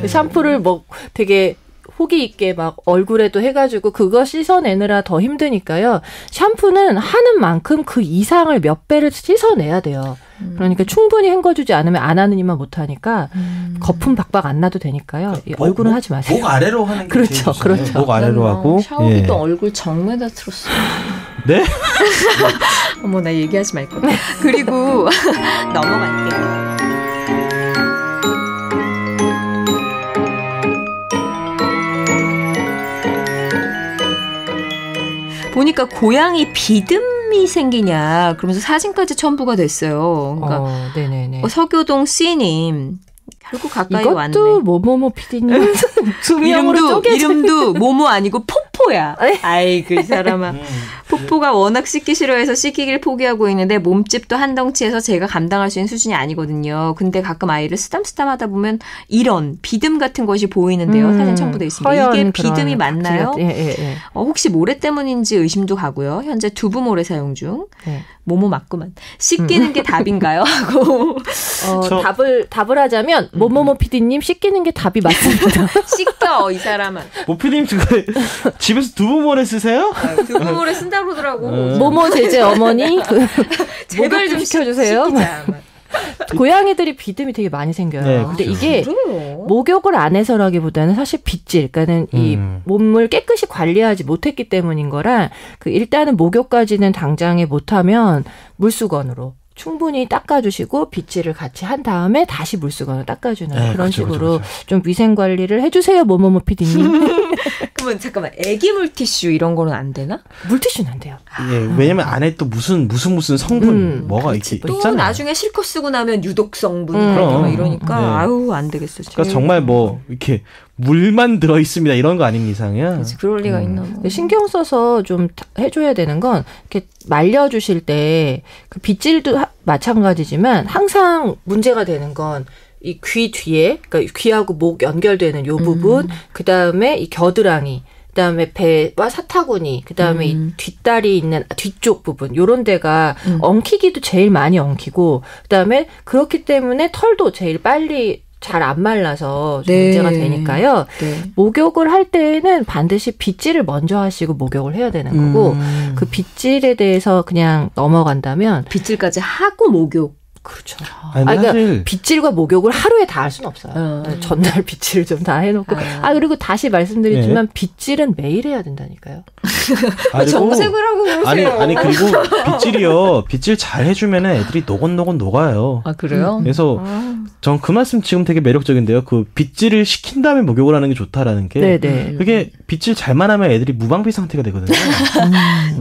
샴푸를 뭐 되게 호기 있게 막 얼굴에도 해가지고 그거 씻어내느라 더 힘드니까요. 샴푸는 하는 만큼 그 이상을 몇 배를 씻어내야 돼요. 그러니까 충분히 헹궈주지 않으면 안 하는 이만 못하니까 거품 박박 안 나도 되니까요. 얼굴은 하지 마세요. 목 아래로 하는 게 그렇죠. 그렇죠. 목 아래로 하고. 샤워기도 얼굴 정면에 틀었어. 네? 어머 나 얘기하지 말 거야. 그리고 넘어갈게요. 보니까 고양이 비듬이 생기냐 그러면서 사진까지 첨부가 됐어요. 그러니까 네네네. 서교동 C님 결국 가까이 왔네. 이것도 뭐뭐뭐 PD님 이름도 뭐뭐 아니고 포포야. 아이고 이 사람아. 포포가 워낙 씻기 싫어해서 씻기길 포기하고 있는데 몸집도 한 덩치에서 제가 감당할 수 있는 수준이 아니거든요. 근데 가끔 아이를 쓰담쓰담 하다 보면 이런 비듬 같은 것이 보이는데요. 사진 첨부되어 있습니다. 이게 비듬이 맞나요? 혹시 모래 때문인지 의심도 가고요. 현재 두부 모래 사용 중. 모모 맞구만. 씻기는 게 답인가요? 하고 답을 하자면 모모모 PD님 씻기는 게 답이 맞습니다. 씻겨 이 사람은. 모 PD님 집에서 두부모래 쓰세요? 두부모래 쓴다고 그러더라고. 모모 제제 어머니 제발 좀 시켜주세요. 고양이들이 비듬이 되게 많이 생겨요. 네, 근데 그렇죠. 이게 목욕을 안 해서라기보다는 사실 빗질, 그러니까는 이 몸을 깨끗이 관리하지 못했기 때문인 거라 일단은 목욕까지는 당장에 못하면 물수건으로 충분히 닦아주시고 빗질을 같이 한 다음에 다시 물수건을 닦아주는 그런 그렇죠, 식으로 그렇죠. 좀 위생 관리를 해주세요, 모모모 PD님. 그러면 잠깐만, 애기 물티슈 이런 거는 안 되나? 물티슈는 안 돼요. 예, 왜냐면 안에 또 무슨 성분 뭐가 이렇게 또 있잖아요. 나중에 실컷 쓰고 나면 유독 성분 그럼. 이러니까 네. 아유 안 되겠어. 그러니까 정말 뭐 이렇게 물만 들어 있습니다 이런 거 아닌 이상이야. 그럴 리가 있나 뭐. 신경 써서 좀 해줘야 되는 건 이렇게 말려주실 때 그 빗질도 마찬가지지만 항상 문제가 되는 건 이 귀 뒤에, 그러니까 귀하고 목 연결되는 요 부분, 그 다음에 이 겨드랑이, 그 다음에 배와 사타구니, 그 다음에 이 뒷다리 있는 뒤쪽 부분, 요런 데가 엉키기도 제일 많이 엉키고, 그 다음에 그렇기 때문에 털도 제일 빨리 잘 안 말라서 좀 문제가 되니까요. 네. 목욕을 할 때는 반드시 빗질을 먼저 하시고 목욕을 해야 되는 거고, 그 빗질에 대해서 그냥 넘어간다면 빗질까지 하고 목욕. 그렇죠. 아니, 그러니까 사실 빗질과 목욕을 하루에 다 할 수는 없어요. 전날 빗질 좀 다 해놓고. 그리고 다시 말씀드리지만 빗질은 매일 해야 된다니까요. 정색을 하고 그러세요. 아니 그리고 빗질 잘 해주면은 애들이 노곤노곤 녹아요. 아 그래요? 그래서 전 그 말씀 지금 되게 매력적인데요. 그 빗질을 시킨 다음에 목욕을 하는 게 좋다라는 게. 네네. 그게 빗질 잘만 하면 애들이 무방비 상태가 되거든요.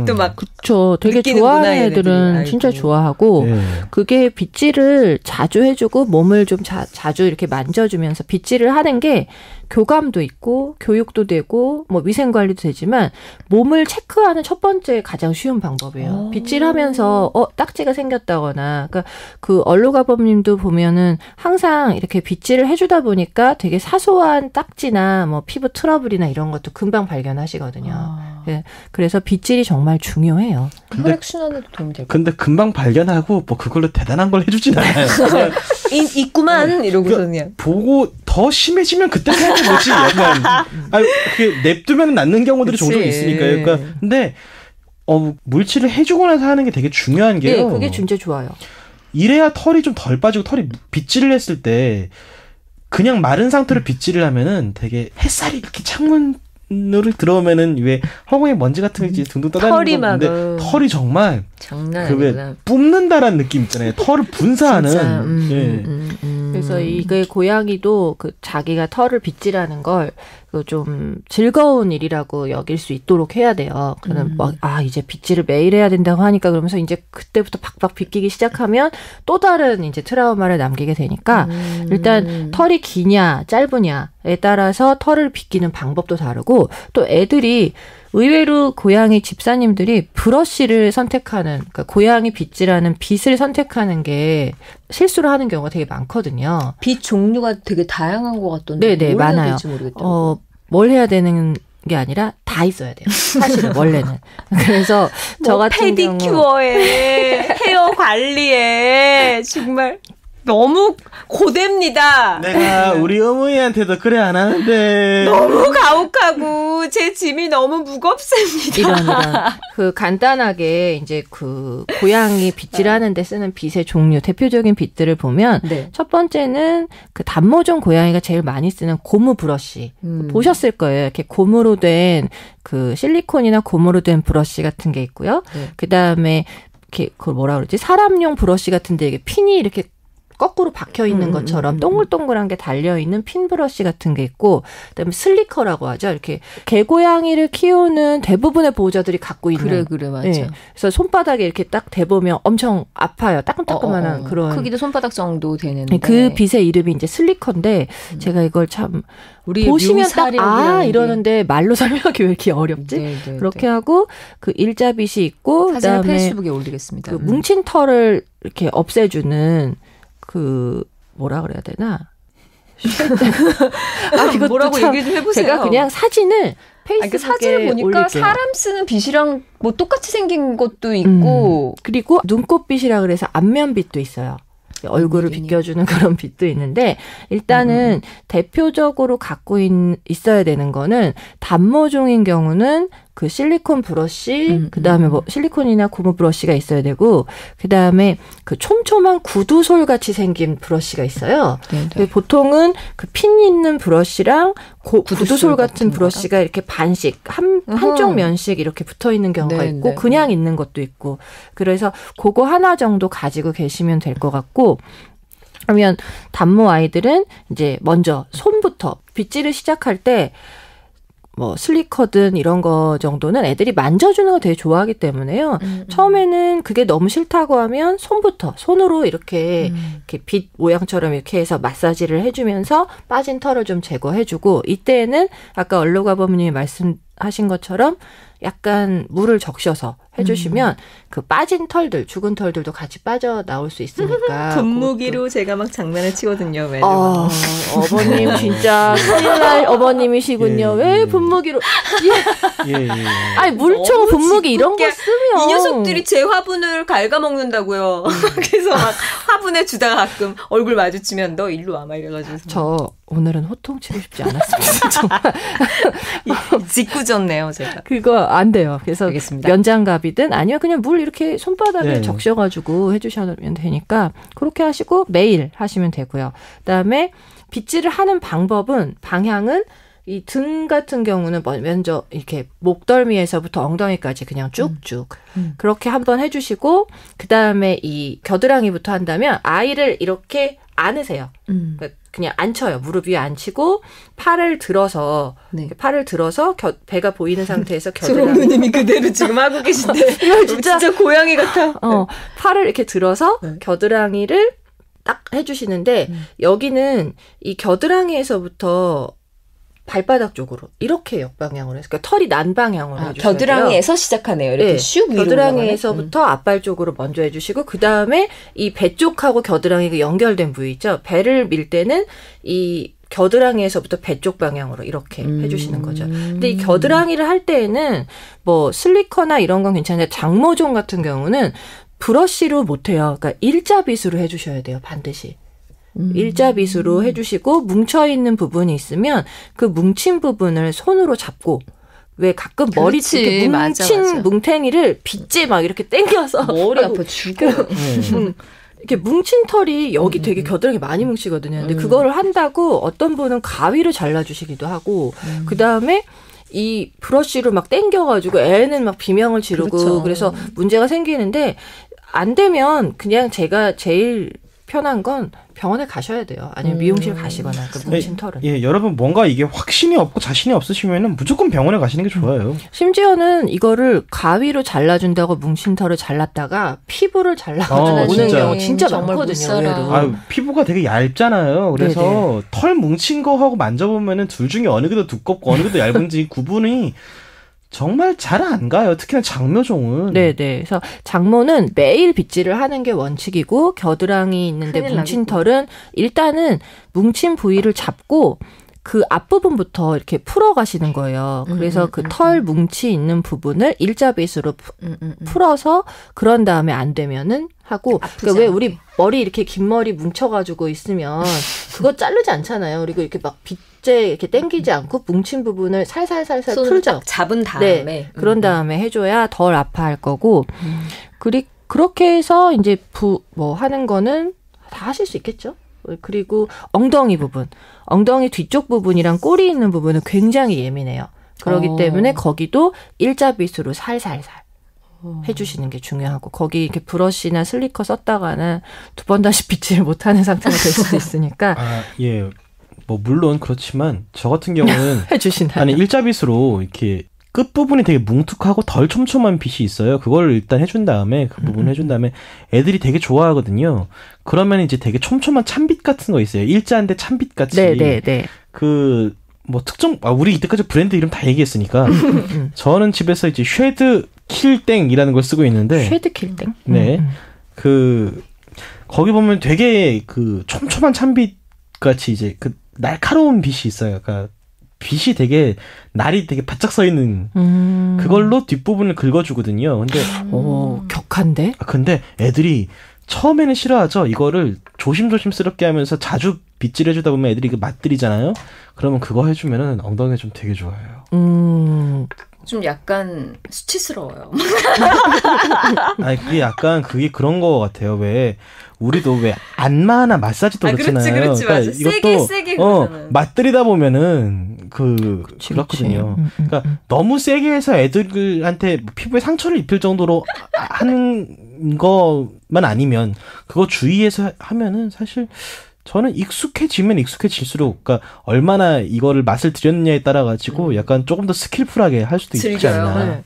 또 막 그렇죠. 되게 좋아하는 애들은 진짜 좋아하고 네. 그게 빗질을 자주 해주고 몸을 좀 자주 이렇게 만져주면서 빗질을 하는 게 교감도 있고 교육도 되고 뭐 위생 관리도 되지만 몸을 체크하는 첫 번째 가장 쉬운 방법이에요. 빗질하면서 딱지가 생겼다거나, 그러니까 그 얼루가범님도 보면은 항상 이렇게 빗질을 해주다 보니까 되게 사소한 딱지나 뭐 피부 트러블이나 이런 것도 금방 발견하시거든요. 네, 그래서 빗질이 정말 중요해요. 혈액 순환에도 도움이 될 것 근데 금방 발견하고 뭐 그걸로 대단한 걸 해주진 않아요. 있구만 이러고서 그냥 보고 더 심해지면 그때 해야 되지. 약간 그게 냅두면 낫는 경우들이 종종 있으니까요. 그러니까 근데 물질을 해주고 나서 하는 게 되게 중요한 게요. 네, 그게 진짜 좋아요. 이래야 털이 좀 덜 빠지고 털이 빗질을 했을 때 그냥 마른 상태로 빗질을 하면은 되게 햇살이 이렇게 창문으로 들어오면은 왜 허공에 먼지 같은 게 둥둥 떠다니는 건데 털이 정말 장난 그 왜 뿜는다라는 느낌 있잖아요. 털을 분사하는. 그래서 이게 고양이도 그 자기가 털을 빗질하는 걸 좀 즐거운 일이라고 여길 수 있도록 해야 돼요. 그러면 이제 빗질을 매일 해야 된다고 하니까 그러면서 이제 그때부터 박박 빗기기 시작하면 또 다른 이제 트라우마를 남기게 되니까 일단 털이 기냐 짧으냐에 따라서 털을 빗기는 방법도 다르고 또 애들이 의외로 고양이 집사님들이 브러쉬를 선택하는, 그러니까 고양이 빗질하는 빗을 선택하는 게 실수를 하는 경우가 되게 많거든요. 빗 종류가 되게 다양한 것 같던데. 네네, 많아요. 뭘 해야 되는 게 아니라 다 있어야 돼요. 사실은 원래는. 그래서 저 같은 페디큐어에 헤어 관리에 정말 너무 고됩니다. 내가 우리 어머니한테도 그래 안 하는데 너무 가혹하고 제 짐이 너무 무겁습니다. 이런 그 간단하게 이제 그 고양이 빗질하는 데 쓰는 빗의 종류, 대표적인 빗들을 보면 첫 번째는 그 단모종 고양이가 제일 많이 쓰는 고무 브러쉬 보셨을 거예요. 이렇게 고무로 된 그 실리콘이나 고무로 된 브러쉬 같은 게 있고요. 그 다음에 이렇게 그걸 뭐라 그러지? 사람용 브러쉬 같은데 이게 핀이 이렇게 거꾸로 박혀 있는 것처럼 동글동글한 게 달려 있는 핀 브러쉬 같은 게 있고, 그다음에 슬리커라고 하죠. 이렇게 개고양이를 키우는 대부분의 보호자들이 갖고 있는. 그래 맞아. 네. 그래서 손바닥에 이렇게 딱 대보면 엄청 아파요. 따끔따끔한 그런. 크기도 손바닥 정도 되는데. 그 빗의 이름이 이제 슬리커인데 제가 이걸 참 보시면 딱 이러는데 말로 설명하기 왜 이렇게 어렵지? 그렇게 하고 그 일자빗이 있고 사진을 그다음에 페이스북에 올리겠습니다. 그 뭉친 털을 이렇게 없애주는 그 뭐라 그래야 되나? 이것도 뭐라고 얘기 좀 해보세요. 제가 그냥 사진을 페이스북에 사진을 보니까 올릴게요. 사람 쓰는 빗이랑 뭐 똑같이 생긴 것도 있고 그리고 눈꽃빗이라 그래서 안면빗도 있어요. 얼굴을 비껴주는 그런 빛도 있는데 일단은 대표적으로 갖고 있어야 되는 거는 단모종인 경우는 그 실리콘 브러쉬, 그 다음에 뭐 실리콘이나 고무 브러쉬가 있어야 되고, 그 다음에 그 촘촘한 구두솔 같이 생긴 브러쉬가 있어요. 보통은 그 핀 있는 브러쉬랑 구두솔 같은 브러쉬가 이렇게 반씩, 한쪽 면씩 이렇게 붙어 있는 경우가 있고, 그냥 있는 것도 있고, 그래서 그거 하나 정도 가지고 계시면 될 것 같고, 그러면 단모 아이들은 이제 먼저 손부터 빗질을 시작할 때 뭐 슬리커든 이런 거 정도는 애들이 만져주는 거 되게 좋아하기 때문에요. 처음에는 그게 너무 싫다고 하면 손으로 이렇게 빛 모양처럼 이렇게 해서 마사지를 해주면서 빠진 털을 좀 제거해주고, 이때에는 아까 얼로가버님이 말씀하신 것처럼 약간 물을 적셔서 해주시면 그 빠진 털들, 죽은 털들도 같이 빠져나올 수 있으니까. 분무기로 제가 막 장난을 치거든요. 매주. 어머님 진짜 큰일날 어머님이시군요. 왜 분무기로. 아니 물총 분무기 이런 거 쓰면. 이 녀석들이 제 화분을 갉아먹는다고요. 그래서 막 화분에 주다가 가끔 얼굴 마주치면 너 일로 와 막 이래가지고. 저 오늘은 호통치고 싶지 않았습니다. 정말. 짓궂었네요 제가. 그거 안 돼요. 그래서 알겠습니다. 면장갑이든 아니면 그냥 물 이렇게 손바닥에 적셔가지고 해주시면 되니까 그렇게 하시고 매일 하시면 되고요. 그다음에 빗질을 하는 방향은 이 등 같은 경우는 먼저 이렇게 목덜미에서부터 엉덩이까지 그냥 쭉쭉 그렇게 한번 해주시고, 그다음에 이 겨드랑이부터 한다면 아이를 이렇게 안으세요. 그냥 앉혀요. 무릎 위에 앉히고 팔을 들어서 배가 보이는 상태에서 겨드랑이. 조롱누님이 그대로 지금 하고 계신데 이거 진짜 고양이 같아. 팔을 이렇게 들어서 겨드랑이를 딱 해주시는데 여기는 이 겨드랑이에서부터 발바닥 쪽으로 이렇게 역방향으로 해서 그러니까 털이 난 방향으로 해주셔야 돼요. 겨드랑이에서 시작하네요. 이렇게 슉 위로 겨드랑이에서부터 앞발 쪽으로 먼저 해주시고, 그 다음에 이 배 쪽하고 겨드랑이가 연결된 부위 있죠. 배를 밀 때는 이 겨드랑이에서부터 배 쪽 방향으로 이렇게 해주시는 거죠. 근데 이 겨드랑이를 할 때에는 뭐 슬리커나 이런 건 괜찮은데 장모종 같은 경우는 브러쉬로 못해요. 그러니까 일자빗으로 해주셔야 돼요. 반드시. 일자빗으로 해주시고, 뭉쳐있는 부분이 있으면 그 뭉친 부분을 손으로 잡고, 왜 가끔 머리 이렇게 뭉친 뭉탱이를 빗제 막 이렇게 당겨서 머리 아파 죽어. 이렇게 뭉친 털이 여기 되게 겨드랑이 많이 뭉치거든요. 근데 그거를 한다고 어떤 분은 가위로 잘라주시기도 하고, 그 다음에 이 브러쉬로 막 당겨가지고 애는 막 비명을 지르고 그래서 문제가 생기는데, 안 되면 그냥 제가 제일 편한 건 병원에 가셔야 돼요. 아니면 미용실 가시거나 그 뭉친 털은. 여러분 뭔가 이게 확신이 없고 자신이 없으시면은 무조건 병원에 가시는 게 좋아요. 심지어는 이거를 가위로 잘라준다고 뭉친 털을 잘랐다가 피부를 잘라주는 경우 진짜 많거든요. 의외로. 피부가 되게 얇잖아요. 그래서 털 뭉친 거하고 만져보면은 둘 중에 어느 게 더 두껍고 어느 게 더 얇은지 구분이 정말 잘 안 가요. 특히나 장모종은. 네네. 그래서 장모는 매일 빗질을 하는 게 원칙이고, 겨드랑이 있는데 뭉친 털은 일단은 뭉친 부위를 잡고 그 앞부분부터 이렇게 풀어가시는 거예요. 그래서 그 털 뭉치 있는 부분을 일자빗으로 풀어서 그런 다음에 안 되면은 하고. 그러니까 왜 우리 머리 이렇게 긴 머리 뭉쳐가지고 있으면 그거 자르지 않잖아요. 그리고 이렇게 막 빗제 이렇게 당기지 않고 뭉친 부분을 살살살살 풀죠. 잡은 다음에. 네. 그런 다음에 해줘야 덜 아파할 거고. 그렇게 해서 이제 하는 거는 다 하실 수 있겠죠. 그리고 엉덩이 부분. 엉덩이 뒤쪽 부분이랑 꼬리 있는 부분은 굉장히 예민해요. 그렇기 때문에 거기도 일자빗으로 살살살 해주시는 게 중요하고, 거기 이렇게 브러쉬나 슬리커 썼다가는 두 번 다시 빗질 못하는 상태가 될 수도 있으니까. 뭐 물론 그렇지만 저 같은 경우는 해주신다. 아니 일자빗으로 이렇게 끝부분이 되게 뭉툭하고 덜 촘촘한 빗이 있어요. 그걸 일단 해준 다음에 그 부분 해준 다음에 애들이 되게 좋아하거든요. 그러면 이제 되게 촘촘한 참빗 같은 거 있어요. 일자인데 참빗 같이. 네네네. 그 뭐 특정 우리 이때까지 브랜드 이름 다 얘기했으니까 저는 집에서 이제 쉐드 킬땡이라는 걸 쓰고 있는데. 쉐드 킬땡. 네. 그 거기 보면 되게 그 촘촘한 참빗 같이 이제 그 날카로운 빗이 있어요. 그러니까 빗이 되게 날이 되게 바짝 서 있는 그걸로 뒷부분을 긁어주거든요. 근데 격한데? 근데 애들이 처음에는 싫어하죠. 이거를 조심조심스럽게 하면서 자주 빗질 해주다 보면 애들이 그 맛들이잖아요. 그러면 그거 해주면은 엉덩이가 좀 되게 좋아요. 좀 약간 수치스러워요. 아니 그게 약간 그게 그런 거 같아요. 왜 우리도 왜 안마나 마사지도 그렇잖아요. 그렇지, 그러니까 이것도 세게 맛들이다 보면은 그렇거든요. 그러니까 너무 세게 해서 애들한테 피부에 상처를 입힐 정도로 하는 것만 아니면 그거 주의해서 하면은 사실. 저는 익숙해지면 익숙해질수록, 그러니까 얼마나 이거를 맛을 들였느냐에 따라 가지고 약간 조금 더 스킬풀하게 할 수도 있지 않나. 네.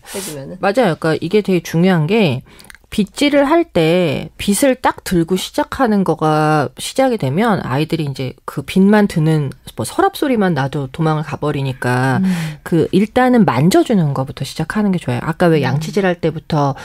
맞아요. 그러니까 이게 되게 중요한 게 빗질을 할 때 빗을 딱 들고 시작하는 거가 시작이 되면 아이들이 이제 그 빗만 드는 뭐 서랍 소리만 나도 도망을 가버리니까 그 일단은 만져주는 거부터 시작하는 게 좋아요. 아까 왜 양치질 할 때부터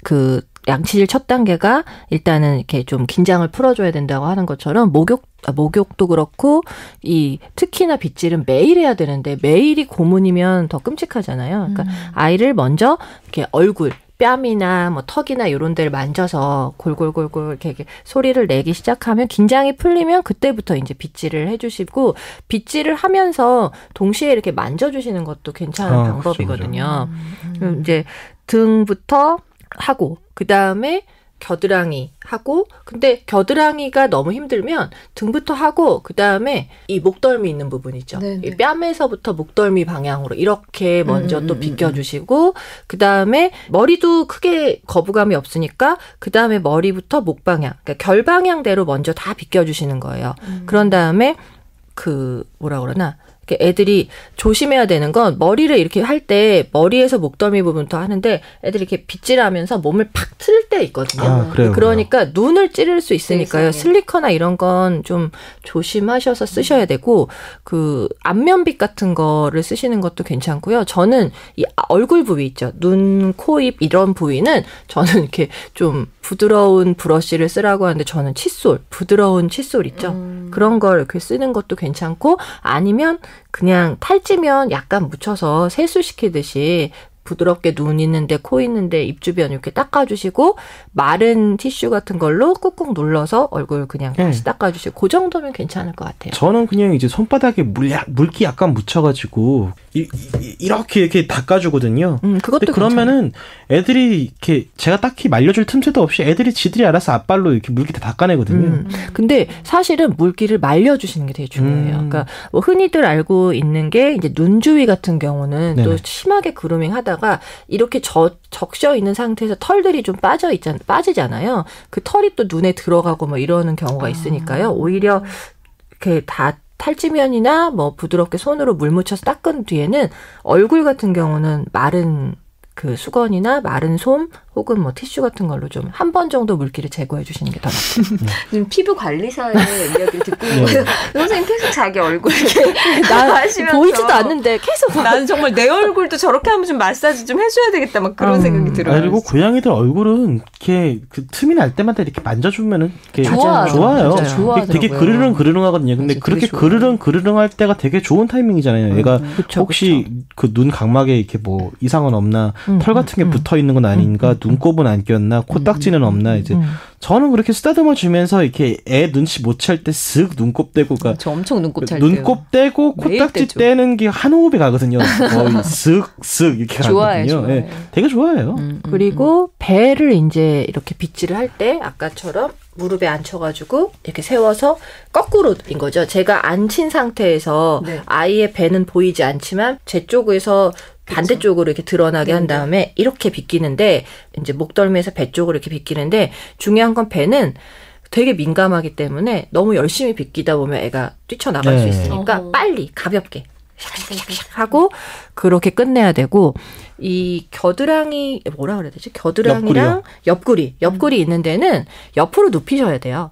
그 양치질 첫 단계가 일단은 이렇게 좀 긴장을 풀어줘야 된다고 하는 것처럼 목욕도 그렇고 이 특히나 빗질은 매일 해야 되는데 매일이 고문이면 더 끔찍하잖아요. 그러니까 아이를 먼저 이렇게 얼굴 뺨이나 뭐 턱이나 이런 데를 만져서 골골골골 이렇게 소리를 내기 시작하면 긴장이 풀리면 그때부터 이제 빗질을 해주시고 빗질을 하면서 동시에 이렇게 만져주시는 것도 괜찮은 방법이거든요. 이제 등부터 하고 그 다음에 겨드랑이 하고 근데 겨드랑이가 너무 힘들면 등부터 하고 그 다음에 이 목덜미 있는 부분 있죠. 이 뺨에서부터 목덜미 방향으로 이렇게 먼저 또 비껴주시고 그 다음에 머리도 크게 거부감이 없으니까 그 다음에 머리부터 목 방향 그러니까 결 방향대로 먼저 다 비껴주시는 거예요. 그런 다음에 그 뭐라 그러나 애들이 조심해야 되는 건 머리를 이렇게 할 때 머리에서 목덜미 부분부터 하는데 애들이 이렇게 빗질하면서 몸을 팍 틀 때 있거든요. 그래요, 그러니까 눈을 찌를 수 있으니까요. 슬리커나 이런 건 좀 조심하셔서 쓰셔야 되고 그 안면빗 같은 거를 쓰시는 것도 괜찮고요. 저는 이 얼굴 부위 있죠. 눈, 코, 입 이런 부위는 저는 이렇게 좀 부드러운 브러쉬를 쓰라고 하는데 저는 칫솔, 부드러운 칫솔 있죠. 그런 걸 이렇게 쓰는 것도 괜찮고 아니면 그냥 탈지면 약간 묻혀서 세수시키듯이 부드럽게 눈 있는데 코 있는데 입 주변 이렇게 닦아주시고 마른 티슈 같은 걸로 꾹꾹 눌러서 얼굴 그냥 다시 닦아주시고 그 정도면 괜찮을 것 같아요. 저는 그냥 이제 손바닥에 물기 약간 묻혀가지고 이렇게 닦아주거든요. 그것도 그러면은 애들이 이렇게 제가 딱히 말려줄 틈새도 없이 애들이 지들이 알아서 앞발로 이렇게 물기 다 닦아내거든요. 근데 사실은 물기를 말려주시는 게 되게 중요해요. 그러니까 뭐 흔히들 알고 있는 게 이제 눈 주위 같은 경우는 또 심하게 그루밍 하다가 이렇게 적셔 있는 상태에서 털들이 좀 빠지잖아요. 그 털이 또 눈에 들어가고 뭐 이러는 경우가 있으니까요. 오히려 이렇게 다 탈지면이나 뭐 부드럽게 손으로 물 묻혀서 닦은 뒤에는 얼굴 같은 경우는 마른 그 수건이나 마른 솜 혹은 뭐 티슈 같은 걸로 좀 한 번 정도 물기를 제거해 주시는 게 더 낫죠. 지금 피부 관리사의 이야기를 듣고 있는 선생님 계속 자기 얼굴 이렇게 하시면서 보이지도 않는데 계속 나는 정말 내 얼굴도 저렇게 하면 좀 마사지 좀 해줘야 되겠다 막 그런 생각이 들어요. 그리고 고양이들 얼굴은 이렇게 그 틈이 날 때마다 이렇게 만져주면은 이렇게 좋아요. 되게 그르릉하거든요. 근데 그렇게 그르릉할 때가 되게 좋은 타이밍이잖아요. 얘가 혹시 그 눈 각막에 이렇게 뭐 이상은 없나 털 같은 게 붙어 있는 건 아닌가 눈곱은 안 꼈나 코딱지는 없나 이제 저는 그렇게 쓰다듬어 주면서 이렇게 애 눈치 못 챌 때 쓱 눈곱 떼고 저 엄청 눈곱 찰 때요. 눈곱 떼고 코딱지 떼는 게 한 호흡에 가거든요. 거의 쓱쓱 이렇게 가거든요. 네, 되게 좋아해요. 그리고 배를 이제 이렇게 빗질을 할 때 아까처럼 무릎에 앉혀가지고 이렇게 세워서 거꾸로인 거죠. 제가 앉힌 상태에서 아이의 배는 보이지 않지만 제 쪽에서 반대쪽으로 이렇게 드러나게 한 다음에 이렇게 빗기는데 이제 목덜미에서 배 쪽으로 이렇게 빗기는데 중요한 건 배는 되게 민감하기 때문에 너무 열심히 빗기다 보면 애가 뛰쳐나갈 수 있으니까 빨리 가볍게 샥샥샥 하고 그렇게 끝내야 되고 이 겨드랑이 뭐라 그래야 되지? 겨드랑이랑 옆구리 있는 데는 옆으로 눕히셔야 돼요.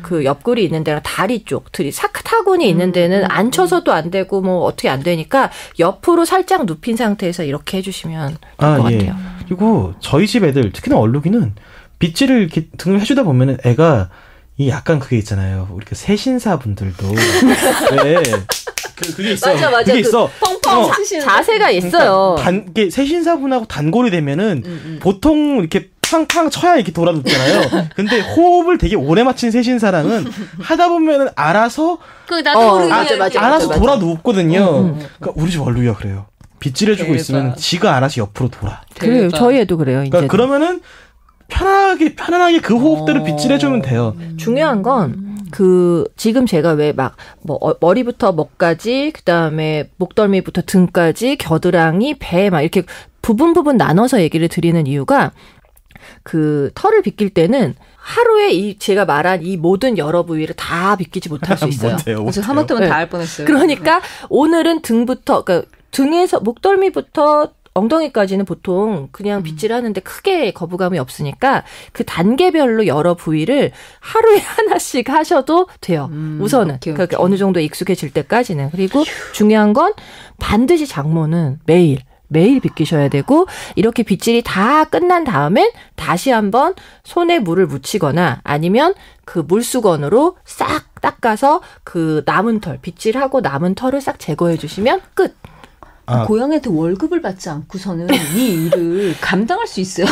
그 옆구리 있는 데랑 다리 쪽, 타곤이 있는 데는 앉혀서도 안 되고 뭐 어떻게 안 되니까 옆으로 살짝 눕힌 상태에서 이렇게 해주시면 될 것 같아요. 그리고 저희 집 애들 특히나 얼룩이는 빗질을 이렇게 등을 해주다 보면은 애가 이 약간 그게 있잖아요. 우리 그 세신사 분들도 왜 그게 있어. 맞아. 그게 있어. 펑펑 자세가 있어요. 이게 세신사 분하고 단골이 되면은 보통 이렇게 팡팡 쳐야 이렇게 돌아 눕잖아요. 근데 호흡을 되게 오래 맞춘 세신사랑은 하다 보면은 알아서 알아서 돌아 눕거든요. 그러니까 우리 집 원루이가 그래요. 빗질해주고 있으면 지가 알아서 옆으로 돌아. 그래요. 저희 애도 그래요. 그러니까 그러면은 편안하게 그 호흡대로 빗질해주면 돼요. 중요한 건 지금 제가 왜 머리부터 목까지, 그 다음에 목덜미부터 등까지, 겨드랑이, 배, 이렇게 부분 나눠서 얘기를 드리는 이유가 털을 빗길 때는 하루에 제가 말한 이 모든 여러 부위를 다 빗기지 못할 수 있어요. 그래서 하마터면 다 할 뻔했어요. 그러니까 오늘은 등부터, 그러니까 등에서 목덜미부터 엉덩이까지는 보통 그냥 빗질하는데 크게 거부감이 없으니까 그 단계별로 여러 부위를 하루에 하나씩 하셔도 돼요. 우선은 오케이. 그러니까 어느 정도 익숙해질 때까지는. 그리고 중요한 건 반드시 장모는 매일 빗기셔야 되고, 이렇게 빗질이 다 끝난 다음엔 다시 한번 손에 물을 묻히거나 아니면 그 물수건으로 싹 닦아서 그 남은 털, 빗질하고 남은 털을 싹 제거해 주시면 끝. 고양이한테 월급을 받지 않고서는 이 일을 감당할 수 있어요.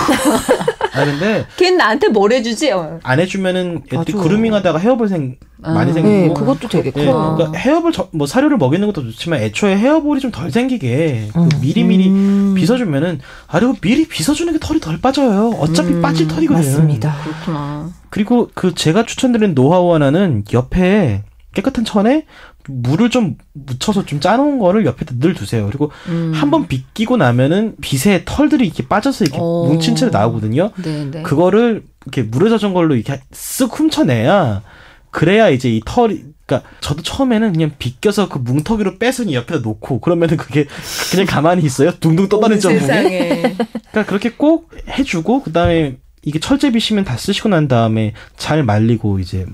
근데 걔는 나한테 뭘 해주지? 안 해주면은 애들이 그루밍하다가 헤어볼 많이 생기고. 네, 그것도 되게 커요. 그러니까 헤어볼 사료를 먹이는 것도 좋지만 애초에 헤어볼이 좀 덜 생기게 미리미리 빗어주면은 그리고 미리 빗어주는 게 털이 덜 빠져요. 어차피 빠질 털이거든요. 맞습니다. 그렇구나. 그리고 제가 추천드리는 노하우 하나는 옆에 깨끗한 천에 물을 좀 묻혀서 좀 짜놓은 거를 옆에다 늘 두세요. 그리고 한번 빗기고 나면은 빗에 털들이 이렇게 빠져서 이렇게 뭉친 채로 나오거든요. 네네. 그거를 이렇게 물에 젖은 걸로 이렇게 쓱 훔쳐내야, 그래야 이제 이 털이, 그러니까 저도 처음에는 그냥 빗겨서 그 뭉텅이로 빼서 옆에다 놓고 그러면은 그게 그냥 가만히 있어요. 둥둥 떠다니는 전복이. 그러니까 그렇게 꼭 해주고, 그다음에 이게 철제빗이면 다 쓰시고 난 다음에 잘 말리고 이제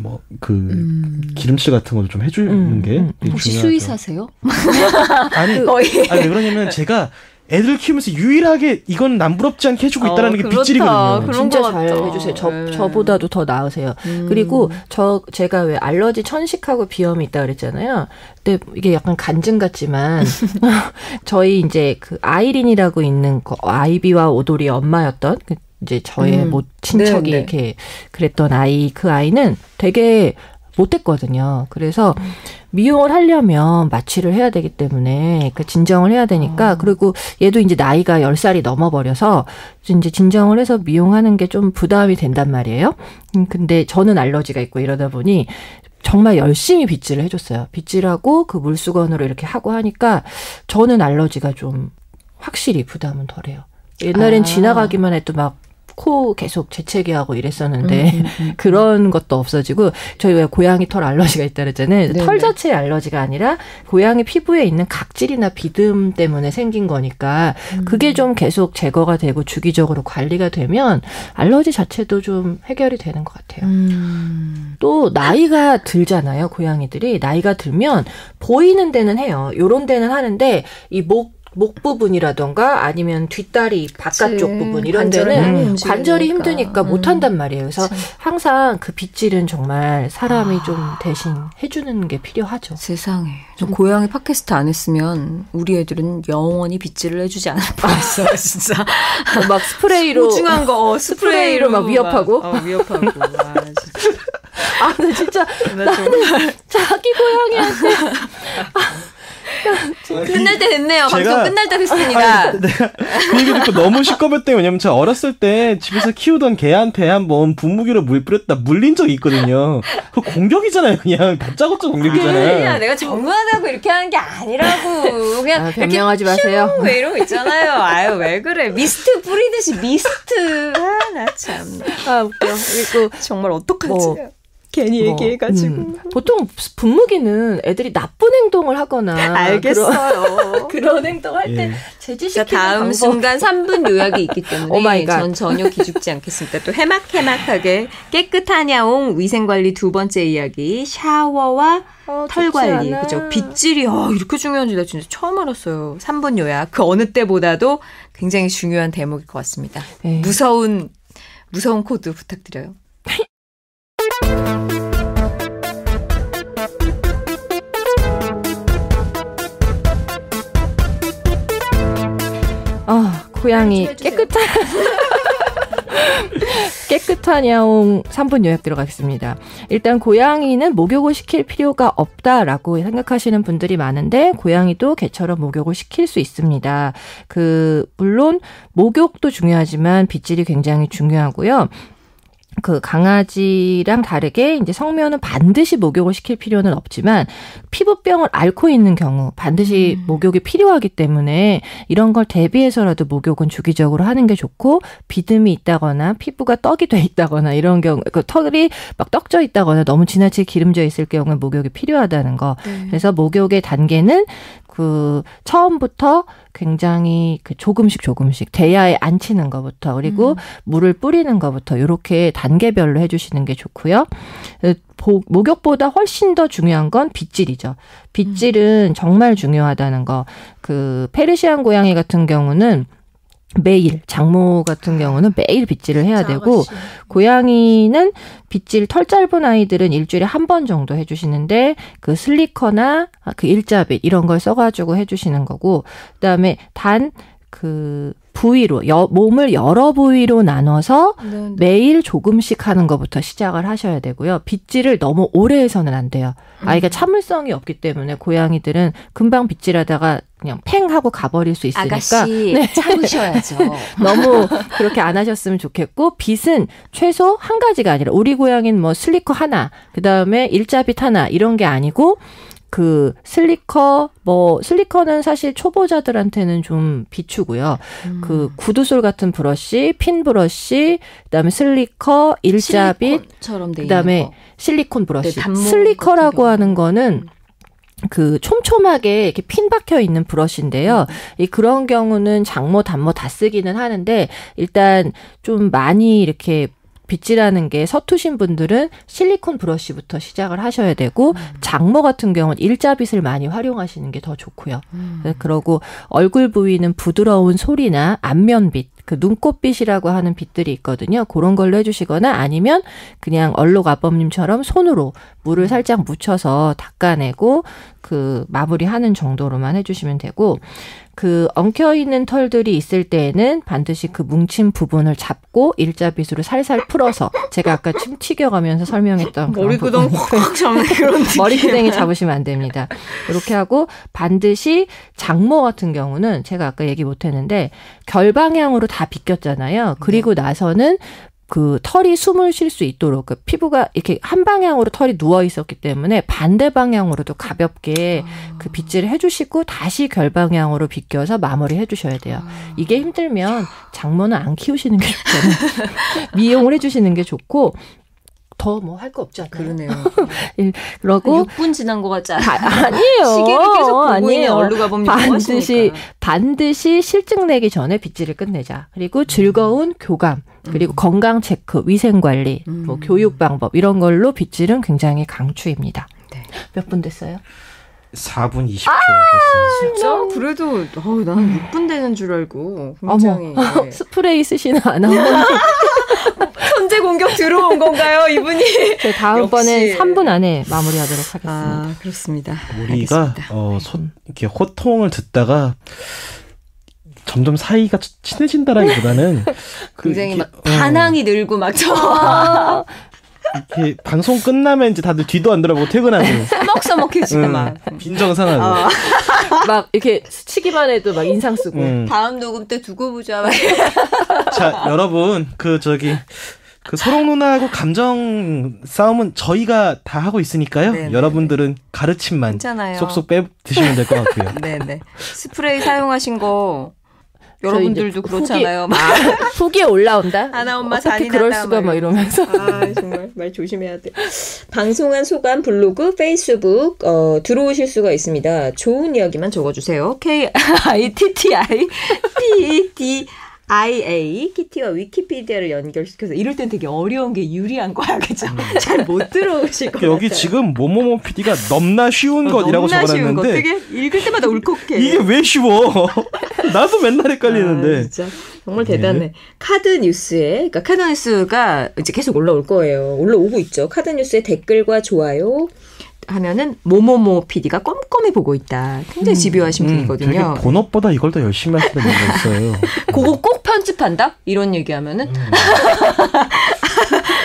기름칠 같은 것도 좀 해주는 게 혹시 중요하죠. 수의사세요? 아니 왜 그러냐면 제가 애들 키우면서 유일하게 이건 남부럽지 않게 해주고 있다는 게 빗질이거든요. 진짜 잘 해주세요. 저보다도 더 나으세요. 그리고 제가 왜 알러지 천식하고 비염이 있다 그랬잖아요. 근데 이게 약간 간증 같지만 저희 이제 그 아이린이라고 있는 아이비와 오돌이 엄마였던 이제 저의 친척이 이렇게 그랬던 그 아이는 되게 못됐거든요. 그래서 미용을 하려면 마취를 해야 되기 때문에 진정을 해야 되니까, 그리고 얘도 이제 나이가 10살이 넘어버려서 이제 진정을 해서 미용하는 게 좀 부담이 된단 말이에요. 근데 저는 알러지가 있고 이러다 보니 정말 열심히 빗질을 해줬어요. 빗질하고 그 물수건으로 이렇게 하고 하니까 저는 알러지가 좀 확실히 부담은 덜해요. 옛날엔 지나가기만 해도 코 계속 재채기하고 이랬었는데 그런 것도 없어지고, 저희 왜 고양이 털 알러지가 있다 그랬잖아요. 네네. 털 자체의 알러지가 아니라 고양이 피부에 있는 각질이나 비듬 때문에 생긴 거니까 그게 좀 계속 제거가 되고 주기적으로 관리가 되면 알러지 자체도 좀 해결이 되는 것 같아요. 또 나이가 들잖아요. 고양이들이 나이가 들면 보이는 데는 해요. 요런 데는 하는데 이 목 부분이라던가 아니면 뒷다리 바깥쪽 부분 이런 데는 관절이 힘드니까 못한단 말이에요. 그래서 항상 그 빗질은 정말 사람이 좀 대신 해주는 게 필요하죠. 세상에. 저 고양이 팟캐스트 안 했으면 우리 애들은 영원히 빗질을 해주지 않을 뻔했어요. 진짜. 막 스프레이로. 소중한 거 스프레이로 막 위협하고. 위협하고. 근데 진짜 나는 자기 고양이한테. 끝날 때 됐네요. 방송 끝날 때 됐습니다. 내가 그 얘기 듣고 너무 시끄럽대요. 왜냐면 제가 어렸을 때 집에서 키우던 개한테 한번 분무기로 물 뿌렸다 물린 적이 있거든요. 그 공격이잖아요. 그냥 다짜고짜 공격이잖아요. 야, 내가 정면하고 이렇게 하는 게 아니라고. 그냥 변명하지 마세요. 왜 이러고 있잖아요. 아유, 왜 그래. 미스트 뿌리듯이 미스트. 나 참. 웃겨. 그리고 정말 어떡하지? 괜히 얘기해가지고. 보통 분무기는 애들이 나쁜 행동을 하거나. 알겠어요. 그런 행동할 때 제지시키는 다음 방법. 순간 3분 요약이 있기 때문에 전 전혀 기죽지 않겠습니다. 또 해막하게 깨끗한 야옹 위생관리 두 번째 이야기. 샤워와 털관리. 그죠? 빗질이 이렇게 중요한지 나 진짜 처음 알았어요. 3분 요약. 그 어느 때보다도 굉장히 중요한 대목일 것 같습니다. 무서운 코드 부탁드려요. 고양이 깨끗한 깨끗한 야옹 3분 요약 들어가겠습니다. 일단 고양이는 목욕을 시킬 필요가 없다라고 생각하시는 분들이 많은데 고양이도 개처럼 목욕을 시킬 수 있습니다. 물론 목욕도 중요하지만 빗질이 굉장히 중요하고요. 강아지랑 다르게 이제 성묘는 반드시 목욕을 시킬 필요는 없지만 피부병을 앓고 있는 경우 반드시 목욕이 필요하기 때문에 이런 걸 대비해서라도 목욕은 주기적으로 하는 게 좋고 비듬이 있다거나 피부가 떡이 돼 있다거나 이런 경우 털이 막 떡져 있다거나 너무 지나치게 기름져 있을 경우에 목욕이 필요하다는 거. 그래서 목욕의 단계는 처음부터 굉장히 조금씩 대야에 앉히는 것부터 그리고 물을 뿌리는 것부터 이렇게 단계별로 해주시는 게 좋고요. 목욕보다 훨씬 더 중요한 건 빗질이죠. 빗질은 정말 중요하다는 거. 페르시안 고양이 같은 경우는 매일, 장모 같은 경우는 매일 빗질을 해야 되고 고양이는 빗질 털 짧은 아이들은 일주일에 한 번 정도 해주시는데 슬리커나 일자빗 이런 걸 써가지고 해주시는 거고 그다음에 부위로 몸을 여러 부위로 나눠서 매일 조금씩 하는 것부터 시작을 하셔야 되고요. 빗질을 너무 오래 해서는 안 돼요. 아이가 참을성이 없기 때문에 고양이들은 금방 빗질하다가 그냥 팽 하고 가버릴 수 있으니까 아가씨 참으셔야죠. 너무 그렇게 안 하셨으면 좋겠고 빗은 최소 한 가지가 아니라 우리 고양이는 슬리커 하나 그다음에 일자빗 하나 이런 게 아니고 슬리커는 사실 초보자들한테는 좀 비추고요. 구두솔 같은 브러쉬, 핀 브러쉬, 그다음에 슬리커, 일자빗, 그다음에 실리콘 브러쉬. 네, 슬리커라고 하는 거는 촘촘하게 이렇게 핀 박혀 있는 브러쉬인데요. 그런 경우는 장모, 단모 다 쓰기는 하는데 일단 좀 많이 이렇게 빗질하는 게 서투신 분들은 실리콘 브러쉬부터 시작을 하셔야 되고 장모 같은 경우는 일자빗을 많이 활용하시는 게 더 좋고요. 그러고 얼굴 부위는 부드러운 솔이나 안면빗, 눈꽃빗이라고 하는 빗들이 있거든요. 그런 걸로 해주시거나 아니면 그냥 얼록 아범님처럼 손으로 물을 살짝 묻혀서 닦아내고 마무리하는 정도로만 해주시면 되고 엉켜있는 털들이 있을 때에는 반드시 뭉친 부분을 잡고 일자빗으로 살살 풀어서 제가 아까 침 튀겨가면서 설명했던 머리끄덩 확 잡는 그런 머리끄덩이 잡으시면 안 됩니다. 이렇게 하고 반드시 장모 같은 경우는 제가 아까 얘기 못했는데 결방향으로 다 빗겼잖아요. 그리고 나서는 털이 숨을 쉴 수 있도록 피부가 이렇게 한 방향으로 털이 누워 있었기 때문에 반대 방향으로도 가볍게 빗질을 해주시고 다시 결방향으로 빗겨서 마무리 해주셔야 돼요. 이게 힘들면 장모는 안 키우시는 게 좋잖아요. 미용을 해주시는 게 좋고 더 할 거 없지 않나요? 그러네요. 그러고 6분 지난 것 같지 않아요? 아니에요. 시계를 계속 보고 있는 얼룩아범님 반드시 실증 내기 전에 빗질을 끝내자. 그리고 즐거운 교감, 그리고 건강 체크, 위생 관리, 교육 방법 이런 걸로 빗질은 굉장히 강추입니다. 네. 몇 분 됐어요? 4분 20초. 진짜? 그래도 나는 6분 되는 줄 알고 굉장히 네. 스프레이 쓰시는 아나운서 선제 공격 들어온 건가요, 이분이? 다음번엔 3분 안에 마무리하도록 하겠습니다. 그렇습니다. 우리가 이렇게 호통을 듣다가 점점 사이가 친해진다라기보다는 굉장히 막 반항이 늘고 막 이렇게 방송 끝나면 이제 다들 뒤도 안 돌아보고 퇴근하고 서먹서먹해지고 막 빈정상하고 막 이렇게 스치기만 해도 막 인상 쓰고 다음 녹음 때 두고 보자. 자, 여러분 소롱 누나하고 감정 싸움은 저희가 다 하고 있으니까요. 네네. 여러분들은 가르침만 괜찮아요. 쏙쏙 빼 드시면 될 것 같고요. 네네. 스프레이 사용하신 거 여러분들도 그렇잖아요. 후기에 올라온다. 하나 엄마 어떻게 그럴 수가 막 이러면서. 정말 말 조심해야 돼. 방송한 소감 블로그, 페이스북 들어오실 수가 있습니다. 좋은 이야기만 적어주세요. KITTI 키티와 위키피디아를 연결시켜서 이럴 땐 되게 어려운 게 유리한 거야, 그죠? 잘 못 들어오실 것 같아요. 여기 지금 모모모 PD가 넘나 쉬운 것이라고 적어놨는데 되게 읽을 때마다 울컥해. 이게 왜 쉬워? 나도 맨날 헷갈리는데. 진짜 정말 대단해. 네. 카드뉴스에 카드뉴스가 이제 계속 올라올 거예요. 올라오고 있죠. 카드뉴스에 댓글과 좋아요, 하면은 모모모 PD가 꼼꼼히 보고 있다. 굉장히 집요하신 분이거든요. 되게 본업보다 이걸 더 열심히 하시는 분이 있어요. 그거 꼭 편집한다? 이런 얘기하면은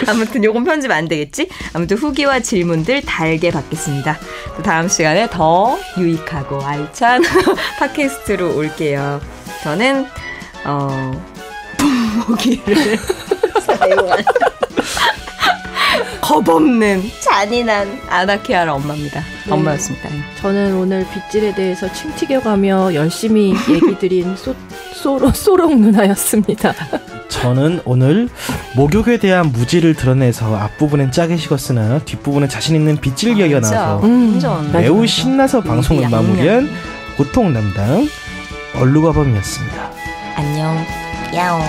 아무튼 요건 편집 안 되겠지? 아무튼 후기와 질문들 달게 받겠습니다. 다음 시간에 더 유익하고 알찬 팟캐스트로 올게요. 저는 본보기를 사용한 겁없는 잔인한 아나키아라 엄마입니다. 네. 엄마였습니다. 저는 오늘 빗질에 대해서 침 튀겨가며 열심히 얘기 드린 소롱 누나였습니다. 저는 오늘 목욕에 대한 무지를 드러내서 앞부분엔 짜게 식었으나 뒷부분엔 자신 있는 빗질 기억이 나와서 매우 신나서 방송을 마무리한 고통 담당 얼루가범이었습니다. 안녕. 야옹.